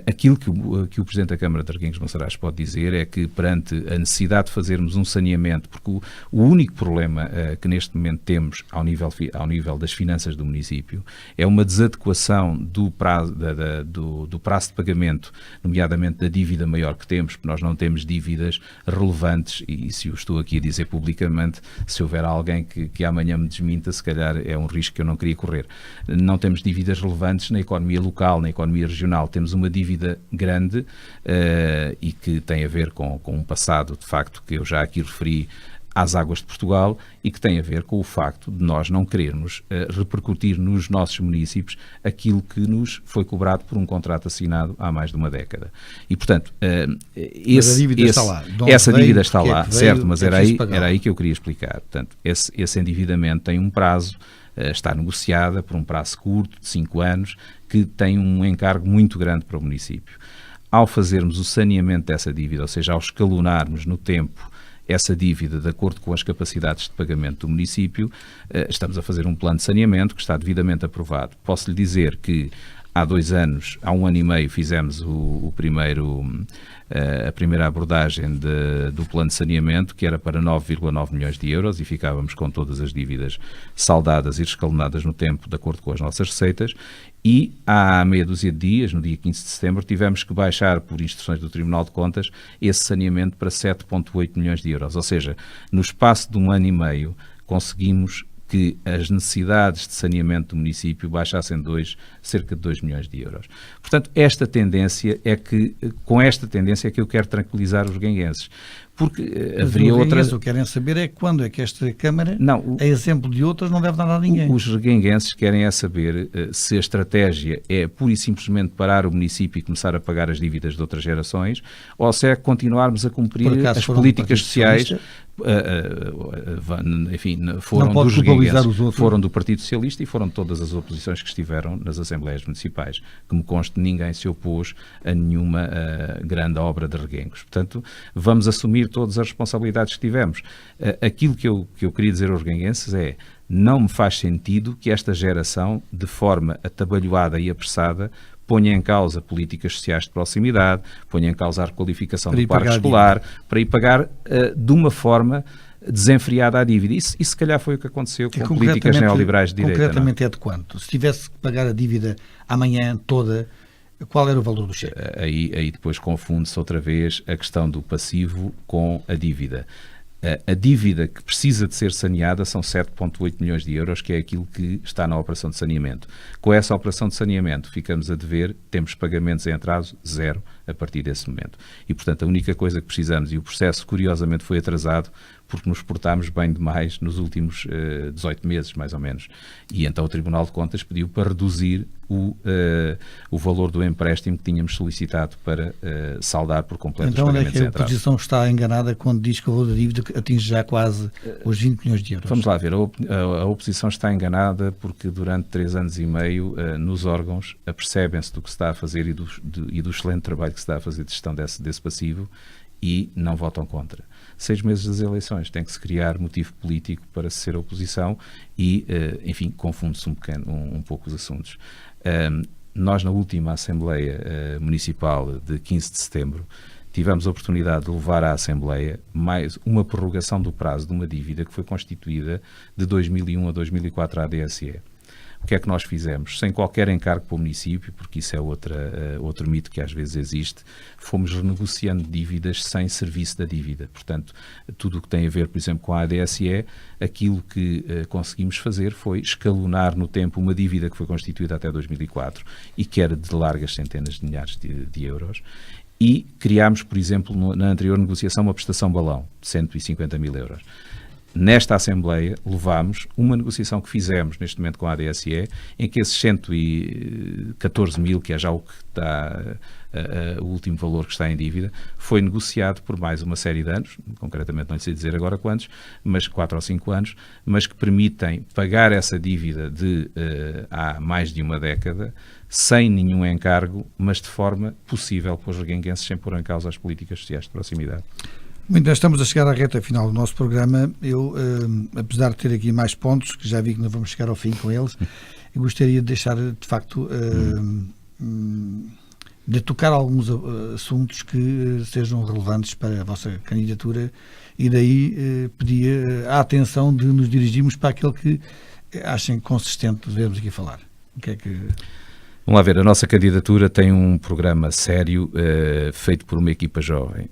Aquilo que o Presidente da Câmara de Arquinhos de Monsaraz pode dizer é que, perante a necessidade de fazermos um saneamento, porque o único problema que neste momento temos ao nível das finanças do município é uma desadequação do prazo de pagamento, nomeadamente da dívida maior que temos, porque nós não temos dívidas relevantes, e se eu estou aqui a dizer publicamente, se houver alguém que amanhã me desminta, se calhar é um risco que eu não queria correr. Não temos dívidas relevantes na economia local, na economia regional, temos uma dívida grande e que tem a ver com um passado, de facto, que eu já aqui referi às águas de Portugal e que tem a ver com o facto de nós não querermos repercutir nos nossos municípios aquilo que nos foi cobrado por um contrato assinado há mais de uma década. E, portanto, essa dívida está lá, certo, mas era aí que eu queria explicar. Portanto, esse endividamento tem um prazo, está negociada por um prazo curto, de 5 anos, que tem um encargo muito grande para o município. Ao fazermos o saneamento dessa dívida, ou seja, ao escalonarmos no tempo essa dívida de acordo com as capacidades de pagamento do município, estamos a fazer um plano de saneamento que está devidamente aprovado. Posso lhe dizer que há 2 anos, há 1 ano e meio, fizemos a primeira abordagem do plano de saneamento, que era para 9,9 milhões de euros, e ficávamos com todas as dívidas saldadas e escalonadas no tempo, de acordo com as nossas receitas, e há meia dúzia de dias, no dia 15 de setembro, tivemos que baixar, por instruções do Tribunal de Contas, esse saneamento para 7,8 milhões de euros. Ou seja, no espaço de 1 ano e meio, conseguimos que as necessidades de saneamento do município baixassem cerca de 2 milhões de euros. Portanto, com esta tendência é que eu quero tranquilizar os guinguenses. Porque haveria outra... O que querem saber é quando é que esta Câmara, a exemplo de outras, não deve dar nada a ninguém. Os reguenguenses querem é saber se a estratégia é pura e simplesmente parar o município e começar a pagar as dívidas de outras gerações, ou se é continuarmos a cumprir as políticas sociais. Enfim, foram dos reguenguenses, foram do Partido Socialista e foram todas as oposições que estiveram nas Assembleias Municipais, que me conste, ninguém se opôs a nenhuma grande obra de reguengos. Portanto, vamos assumir todas as responsabilidades que tivemos. Aquilo que eu queria dizer aos reguenguenses é: não me faz sentido que esta geração, de forma atabalhoada e apressada, ponha em causa políticas sociais de proximidade, ponha em causa a requalificação do parque escolar, para ir pagar de uma forma desenfreada a dívida. Isso se calhar foi o que aconteceu com políticas neoliberais de direita. Concretamente é de quanto? Se tivesse que pagar a dívida amanhã toda, qual era o valor do cheque? Aí depois confunde-se outra vez a questão do passivo com a dívida. A dívida que precisa de ser saneada são 7,8 milhões de euros, que é aquilo que está na operação de saneamento. Com essa operação de saneamento ficamos a dever, temos pagamentos em atraso, 0 a partir desse momento. E, portanto, a única coisa que precisamos, e o processo curiosamente foi atrasado, porque nos portámos bem demais nos últimos 18 meses, mais ou menos. E então o Tribunal de Contas pediu para reduzir o valor do empréstimo que tínhamos solicitado para saldar por completo os pagamentos em atraso. Então onde é que a oposição está enganada quando diz que o valor da dívida atinge já quase os 20 milhões de euros? Vamos lá ver, a oposição está enganada porque durante 3 anos e meio nos órgãos apercebem-se do que se está a fazer e do excelente trabalho que se está a fazer de gestão desse passivo e não votam contra. 6 meses das eleições, tem que se criar motivo político para ser oposição e, enfim, confunde-se um pouco os assuntos. nós na última Assembleia Municipal de 15 de setembro tivemos a oportunidade de levar à Assembleia mais uma prorrogação do prazo de uma dívida que foi constituída de 2001 a 2004 à ADSE. O que é que nós fizemos? Sem qualquer encargo para o município, porque isso é outro mito que às vezes existe, fomos renegociando dívidas sem serviço da dívida. Portanto, tudo o que tem a ver, por exemplo, com a ADSE, aquilo que conseguimos fazer foi escalonar no tempo uma dívida que foi constituída até 2004 e que era de largas centenas de milhares de euros. E criámos, por exemplo, na anterior negociação, uma prestação balão de 150 mil euros. Nesta Assembleia, levámos uma negociação que fizemos neste momento com a ADSE, em que esses 114 mil, que é já o que está, o último valor que está em dívida, foi negociado por mais uma série de anos, concretamente não sei dizer agora quantos, mas 4 ou 5 anos, mas que permitem pagar essa dívida de há mais de uma década, sem nenhum encargo, mas de forma possível para os reguenguenses, sem pôr em causa as políticas sociais de proximidade. Muito bem, estamos a chegar à reta final do nosso programa. Eu, apesar de ter aqui mais pontos, que já vi que não vamos chegar ao fim com eles, eu gostaria de deixar, de facto, de tocar alguns assuntos que sejam relevantes para a vossa candidatura e daí pedia a atenção de nos dirigirmos para aquele que achem consistente devemos aqui falar. O que é que... Vamos lá ver, a nossa candidatura tem um programa sério feito por uma equipa jovem.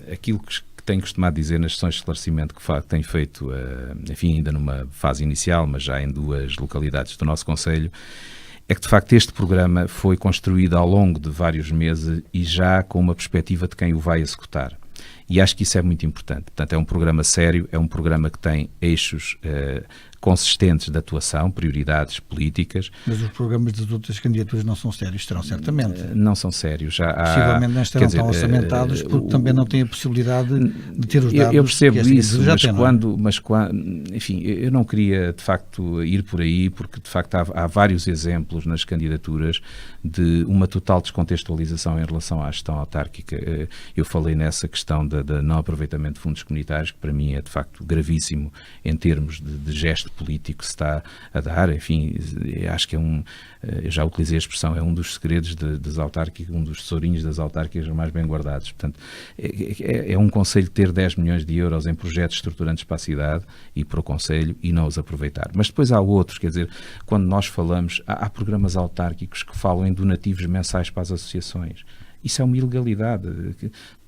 Aquilo que tenho costumado dizer nas sessões de esclarecimento que tenho feito, enfim, ainda numa fase inicial, mas já em 2 localidades do nosso concelho, é que de facto este programa foi construído ao longo de vários meses e já com uma perspectiva de quem o vai executar. E acho que isso é muito importante. Portanto, é um programa sério, é um programa que tem eixos consistentes de atuação, prioridades políticas. Mas os programas das outras candidaturas não são sérios, serão certamente. Não são sérios. Já possivelmente não estarão tão orçamentados porque também não têm a possibilidade de ter os dados. Eu percebo isso, mas enfim, eu não queria de facto ir por aí porque de facto há vários exemplos nas candidaturas de uma total descontextualização em relação à gestão autárquica. Eu falei nessa questão de não aproveitamento de fundos comunitários, que para mim é de facto gravíssimo em termos de gesto político que se está a dar. Enfim, acho que eu já utilizei a expressão, é um dos segredos das autárquicas, um dos tesourinhos das autárquicas mais bem guardados. Portanto, é um concelho ter 10 milhões de euros em projetos estruturantes para a cidade e para o concelho e não os aproveitar. Mas depois há outros, quer dizer, quando nós falamos, há programas autárquicos que falam em donativos mensais para as associações. Isso é uma ilegalidade.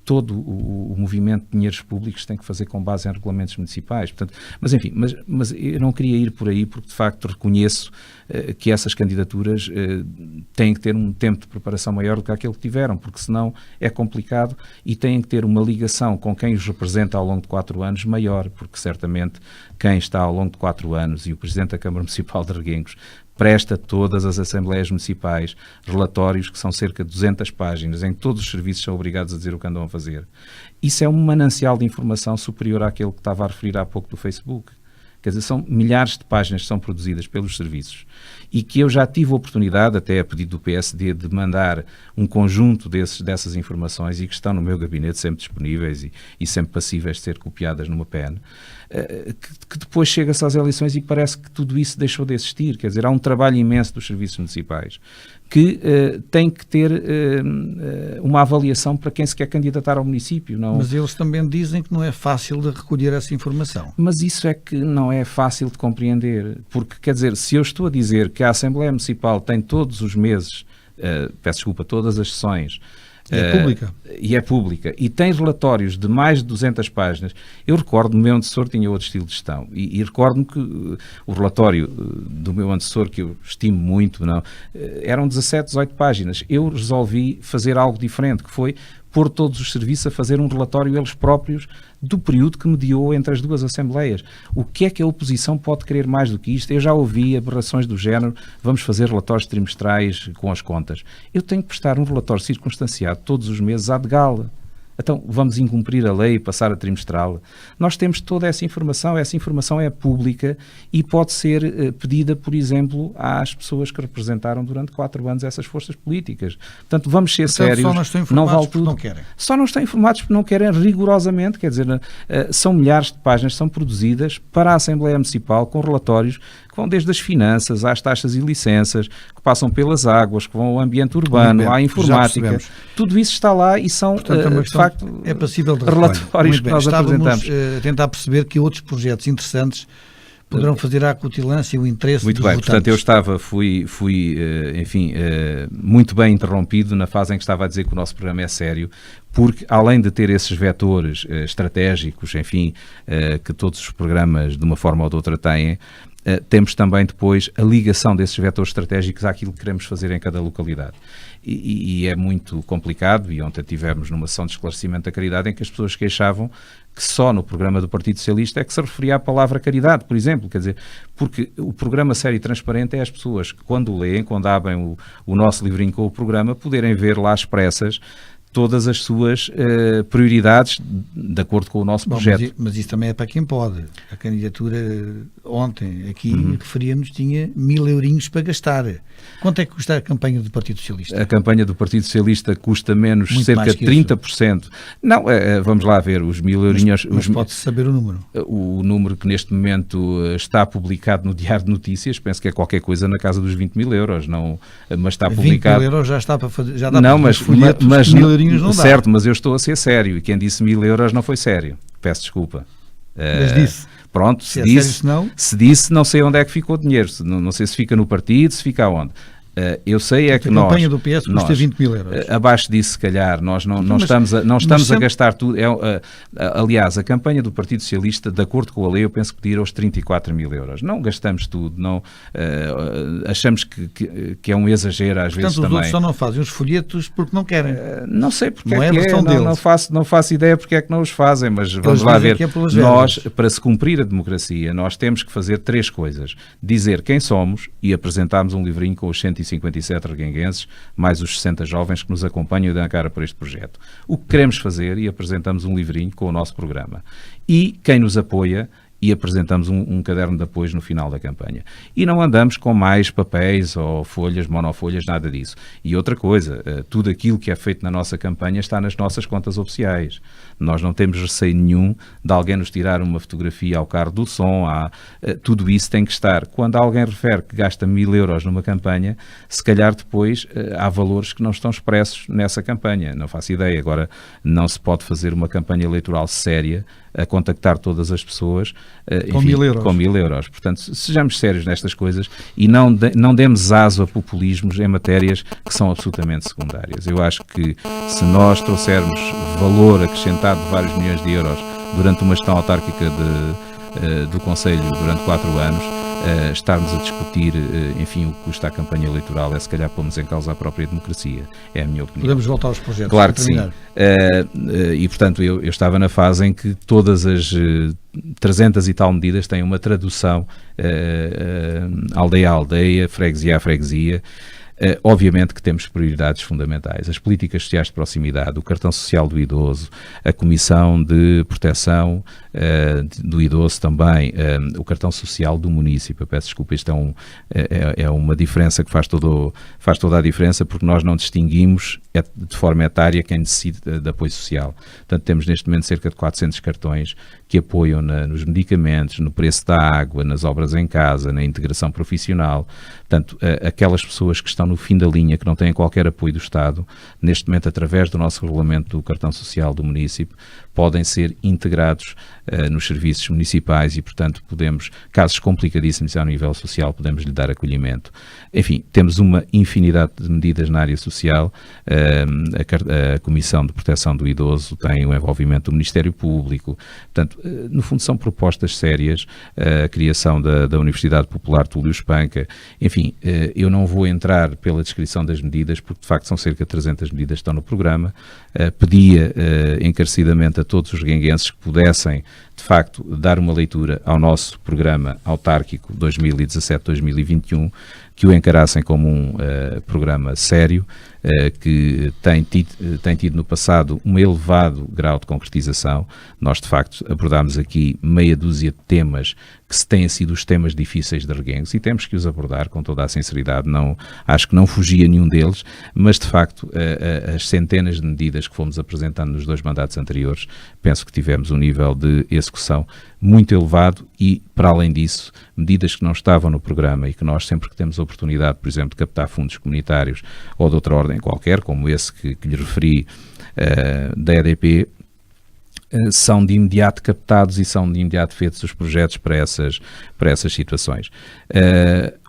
Todo o movimento de dinheiros públicos tem que fazer com base em regulamentos municipais. Portanto, mas enfim, mas eu não queria ir por aí porque de facto reconheço que essas candidaturas têm que ter um tempo de preparação maior do que aquele que tiveram, porque senão é complicado e têm que ter uma ligação com quem os representa ao longo de 4 anos maior, porque certamente quem está ao longo de 4 anos e o Presidente da Câmara Municipal de Reguengos presta todas as Assembleias Municipais relatórios que são cerca de 200 páginas, em que todos os serviços são obrigados a dizer o que andam a fazer. Isso é um manancial de informação superior àquele que estava a referir há pouco do Facebook. Quer dizer, são milhares de páginas que são produzidas pelos serviços e que eu já tive a oportunidade, até a pedido do PSD, de mandar um conjunto dessas informações e que estão no meu gabinete sempre disponíveis e sempre passíveis de ser copiadas numa pen, que depois chega-se às eleições e parece que tudo isso deixou de existir. Quer dizer, há um trabalho imenso dos serviços municipais que tem que ter uma avaliação para quem se quer candidatar ao município. Não... Mas eles também dizem que não é fácil de recolher essa informação. Mas isso é que não é fácil de compreender, porque, quer dizer, se eu estou a dizer que a Assembleia Municipal tem todos os meses, peço desculpa, todas as sessões, é pública. E tem relatórios de mais de 200 páginas. Eu recordo-me, o meu antecessor tinha outro estilo de gestão e recordo-me que o relatório do meu antecessor, que eu estimo muito, eram 17, 18 páginas. Eu resolvi fazer algo diferente, que foi pôr todos os serviços a fazer um relatório eles próprios do período que mediou entre as 2 Assembleias. O que é que a oposição pode querer mais do que isto? Eu já ouvi aberrações do género, vamos fazer relatórios trimestrais com as contas. Eu tenho que prestar um relatório circunstanciado todos os meses à de gala. Então, vamos incumprir a lei e passar a trimestral. Nós temos toda essa informação é pública e pode ser pedida, por exemplo, às pessoas que representaram durante 4 anos essas forças políticas. Portanto, vamos ser sérios. Só não estão informados porque não querem. Só não estão informados porque não querem rigorosamente, quer dizer, são milhares de páginas que são produzidas para a Assembleia Municipal com relatórios que que vão desde as finanças às taxas e licenças, que passam pelas águas, que vão ao ambiente urbano, à informática. Tudo isso está lá e são, portanto, de facto, é passível de relatórios que nós apresentamos. Estávamos a tentar perceber que outros projetos interessantes poderão fazer a acutilância e o interesse muito dos bem, votantes. Portanto, fui muito bem interrompido na fase em que estava a dizer que o nosso programa é sério, porque além de ter esses vetores estratégicos, enfim, que todos os programas de uma forma ou de outra têm, temos também depois a ligação desses vetores estratégicos àquilo que queremos fazer em cada localidade. E é muito complicado, e ontem tivemos numa sessão de esclarecimento da caridade em que as pessoas queixavam que só no programa do Partido Socialista é que se referia à palavra caridade, por exemplo, quer dizer, porque o programa sério e transparente é as pessoas que quando leem, quando abrem o nosso livrinho com o programa, poderem ver lá expressas todas as suas prioridades de acordo com o nosso projeto. Mas isso também é para quem pode. A candidatura ontem aqui referia-nos tinha 1000 eurinhos para gastar. Quanto é que custa a campanha do Partido Socialista? A campanha do Partido Socialista custa menos muito cerca de 30%. Isso. Não, vamos lá ver, os 1000 eurinhos... Mas pode-se saber o número? O número que neste momento está publicado no Diário de Notícias, penso que é qualquer coisa na casa dos 20 mil euros, não, mas está publicado... 20 mil euros já está para fazer... Já dá não, para folhetos, mas 1000 eurinhos não dá. Certo, mas eu estou a ser sério, e quem disse 1000 euros não foi sério. Peço desculpa. Mas disse. Pronto, se disse, não sei onde é que ficou o dinheiro, não sei se fica no partido, se fica aonde. Eu sei é que nós... A campanha do PS custa 20 mil euros. Abaixo disso, se calhar, nós não estamos a gastar tudo. Aliás, a campanha do Partido Socialista, de acordo com a lei, eu penso que tira aos 34 mil euros. Não gastamos tudo, não, achamos que é um exagero às vezes também. Portanto, os outros só não fazem os folhetos porque não querem. Não sei porque não é que não faço ideia porque é que não os fazem, mas vamos lá ver. Nós, para se cumprir a democracia, nós temos que fazer 3 coisas. Dizer quem somos e apresentarmos um livrinho com os 157 reguenguenses, mais os 60 jovens que nos acompanham e dão a cara por este projeto. O que queremos fazer, e apresentamos um livrinho com o nosso programa. E quem nos apoia, e apresentamos um caderno de apoio no final da campanha. E não andamos com mais papéis ou folhas, monofolhas, nada disso. E outra coisa, tudo aquilo que é feito na nossa campanha está nas nossas contas oficiais. Nós não temos receio nenhum de alguém nos tirar uma fotografia ao carro do som, tudo isso tem que estar. Quando alguém refere que gasta 1000 euros numa campanha, se calhar depois há valores que não estão expressos nessa campanha. Não faço ideia. Agora, não se pode fazer uma campanha eleitoral séria a contactar todas as pessoas com 1000 euros. Com 1000 euros. Portanto, sejamos sérios nestas coisas e não demos aso a populismos em matérias que são absolutamente secundárias. Eu acho que se nós trouxermos valor acrescentado de vários milhões de euros durante uma gestão autárquica do Conselho durante 4 anos, estarmos a discutir, enfim, o que custa a campanha eleitoral é se calhar pomos em causa a própria democracia, é a minha opinião. Podemos voltar aos projetos. Claro que sim. E portanto eu estava na fase em que todas as 300 e tal medidas têm uma tradução aldeia a aldeia, freguesia a freguesia. Obviamente que temos prioridades fundamentais, as políticas sociais de proximidade, o cartão social do idoso, a comissão de proteção do idoso também, o cartão social do município. Eu peço desculpa, isto é uma diferença que faz toda a diferença, porque nós não distinguimos de forma etária quem decide de apoio social. Portanto, temos neste momento cerca de 400 cartões que apoiam nos medicamentos, no preço da água, nas obras em casa, na integração profissional. Portanto, aquelas pessoas que estão no fim da linha, que não têm qualquer apoio do Estado, neste momento, através do nosso regulamento do cartão social do município, podem ser integrados nos serviços municipais e, portanto, podemos, casos complicadíssimos ao nível social, podemos lhe dar acolhimento. Enfim, temos uma infinidade de medidas na área social. A Comissão de Proteção do Idoso tem o envolvimento do Ministério Público. Portanto, no fundo, são propostas sérias. A criação da Universidade Popular Túlio Espanca. Enfim, eu não vou entrar pela descrição das medidas, porque, de facto, são cerca de 300 medidas que estão no programa. Pedia encarecidamente a todos os reguenguenses que pudessem, de facto, dar uma leitura ao nosso programa autárquico 2017-2021, que o encarassem como um programa sério, que tem tido no passado um elevado grau de concretização. Nós, de facto, abordámos aqui meia dúzia de temas que se têm sido os temas difíceis de Reguengos, e temos que os abordar com toda a sinceridade. Acho que não fugia nenhum deles, mas de facto as centenas de medidas que fomos apresentando nos 2 mandatos anteriores, penso que tivemos um nível de execução muito elevado e, para além disso, medidas que não estavam no programa e que nós, sempre que temos a oportunidade, por exemplo, de captar fundos comunitários ou de outra ordem qualquer, como esse que lhe referi, da EDP, são de imediato captados e são de imediato feitos os projetos para essas situações.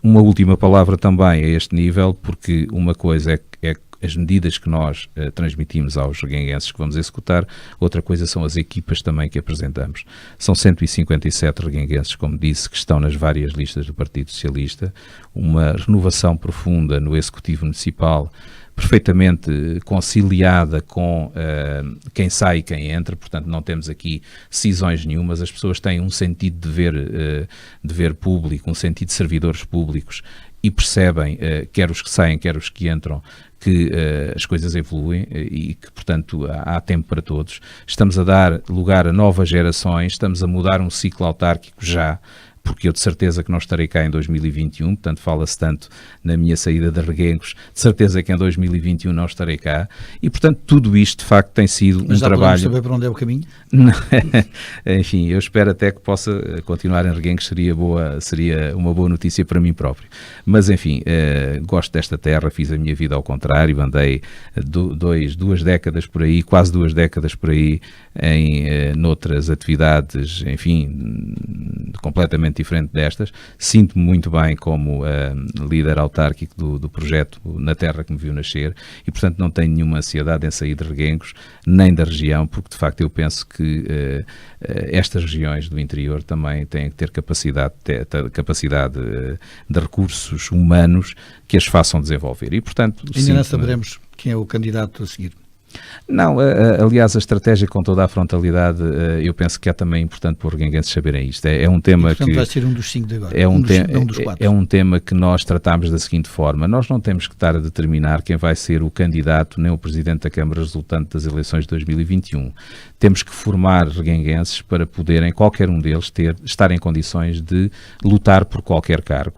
Uma última palavra também a este nível, porque uma coisa é as medidas que nós transmitimos aos reguenguenses que vamos executar, outra coisa são as equipas também que apresentamos. São 157 reguenguenses, como disse, que estão nas várias listas do Partido Socialista, uma renovação profunda no Executivo Municipal, perfeitamente conciliada com quem sai e quem entra, portanto não temos aqui cisões nenhumas, as pessoas têm um sentido de ver público, um sentido de servidores públicos e percebem, quer os que saem, quer os que entram, que as coisas evoluem e que, portanto, há tempo para todos. Estamos a dar lugar a novas gerações, estamos a mudar um ciclo autárquico já, porque eu de certeza que não estarei cá em 2021, portanto fala-se tanto na minha saída de Reguengos, de certeza que em 2021 não estarei cá, e portanto tudo isto de facto tem sido um trabalho... Mas já podemos saber para onde é o caminho? Enfim, eu espero até que possa continuar em Reguengos, seria uma boa notícia para mim próprio. Mas enfim, gosto desta terra, fiz a minha vida ao contrário, andei 2 décadas por aí, quase 2 décadas por aí, noutras atividades, enfim, completamente diferente destas. Sinto-me muito bem como líder autárquico do projeto na terra que me viu nascer e, portanto, não tenho nenhuma ansiedade em sair de Reguengos, nem da região, porque, de facto, eu penso que estas regiões do interior também têm que ter capacidade de recursos humanos que as façam desenvolver. E, portanto, ainda não saberemos quem é o candidato a seguir. Não, aliás, a estratégia com toda a frontalidade, eu penso que é também importante para os reguenguenses saberem isto. É um tema portanto, vai ser um dos 5 de agora. É um tema que nós tratamos da seguinte forma: nós não temos que estar a determinar quem vai ser o candidato nem o Presidente da Câmara resultante das eleições de 2021. Temos que formar reguenguenses para poderem, qualquer um deles, estar em condições de lutar por qualquer cargo.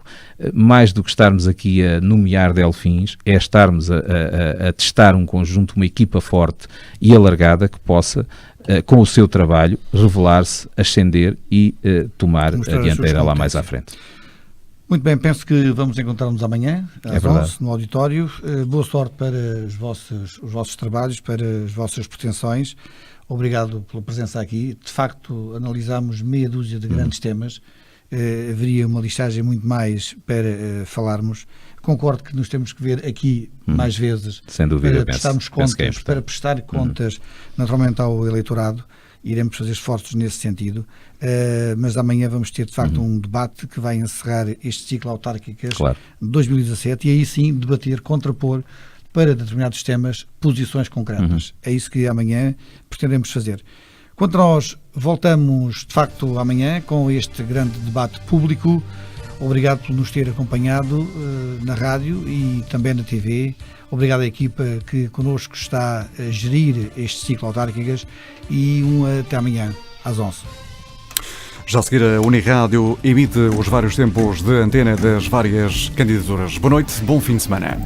Mais do que estarmos aqui a nomear delfins, é estarmos a testar um conjunto, uma equipa forte e alargada que possa, com o seu trabalho, revelar-se, ascender e tomar a dianteira lá mais à frente. Muito bem, penso que vamos encontrar-nos amanhã, às 11, no auditório. Boa sorte para os vossos trabalhos, para as vossas pretensões. Obrigado pela presença aqui. De facto, analisámos meia dúzia de grandes temas. Haveria uma listagem muito mais para falarmos. Concordo que nos temos que ver aqui mais vezes. Sem dúvida, para prestarmos contas, para prestar contas naturalmente ao eleitorado. Iremos fazer esforços nesse sentido, mas amanhã vamos ter de facto um debate que vai encerrar este ciclo autárquicas de 2017 e aí sim debater, contrapor para determinados temas posições concretas. É isso que amanhã pretendemos fazer. Quanto a nós, voltamos de facto amanhã com este grande debate público. Obrigado por nos ter acompanhado na rádio e também na TV. Obrigado à equipa que connosco está a gerir este ciclo autárquicas e até amanhã às 11. Já a seguir, a Unirádio emite os vários tempos de antena das várias candidaturas. Boa noite, bom fim de semana.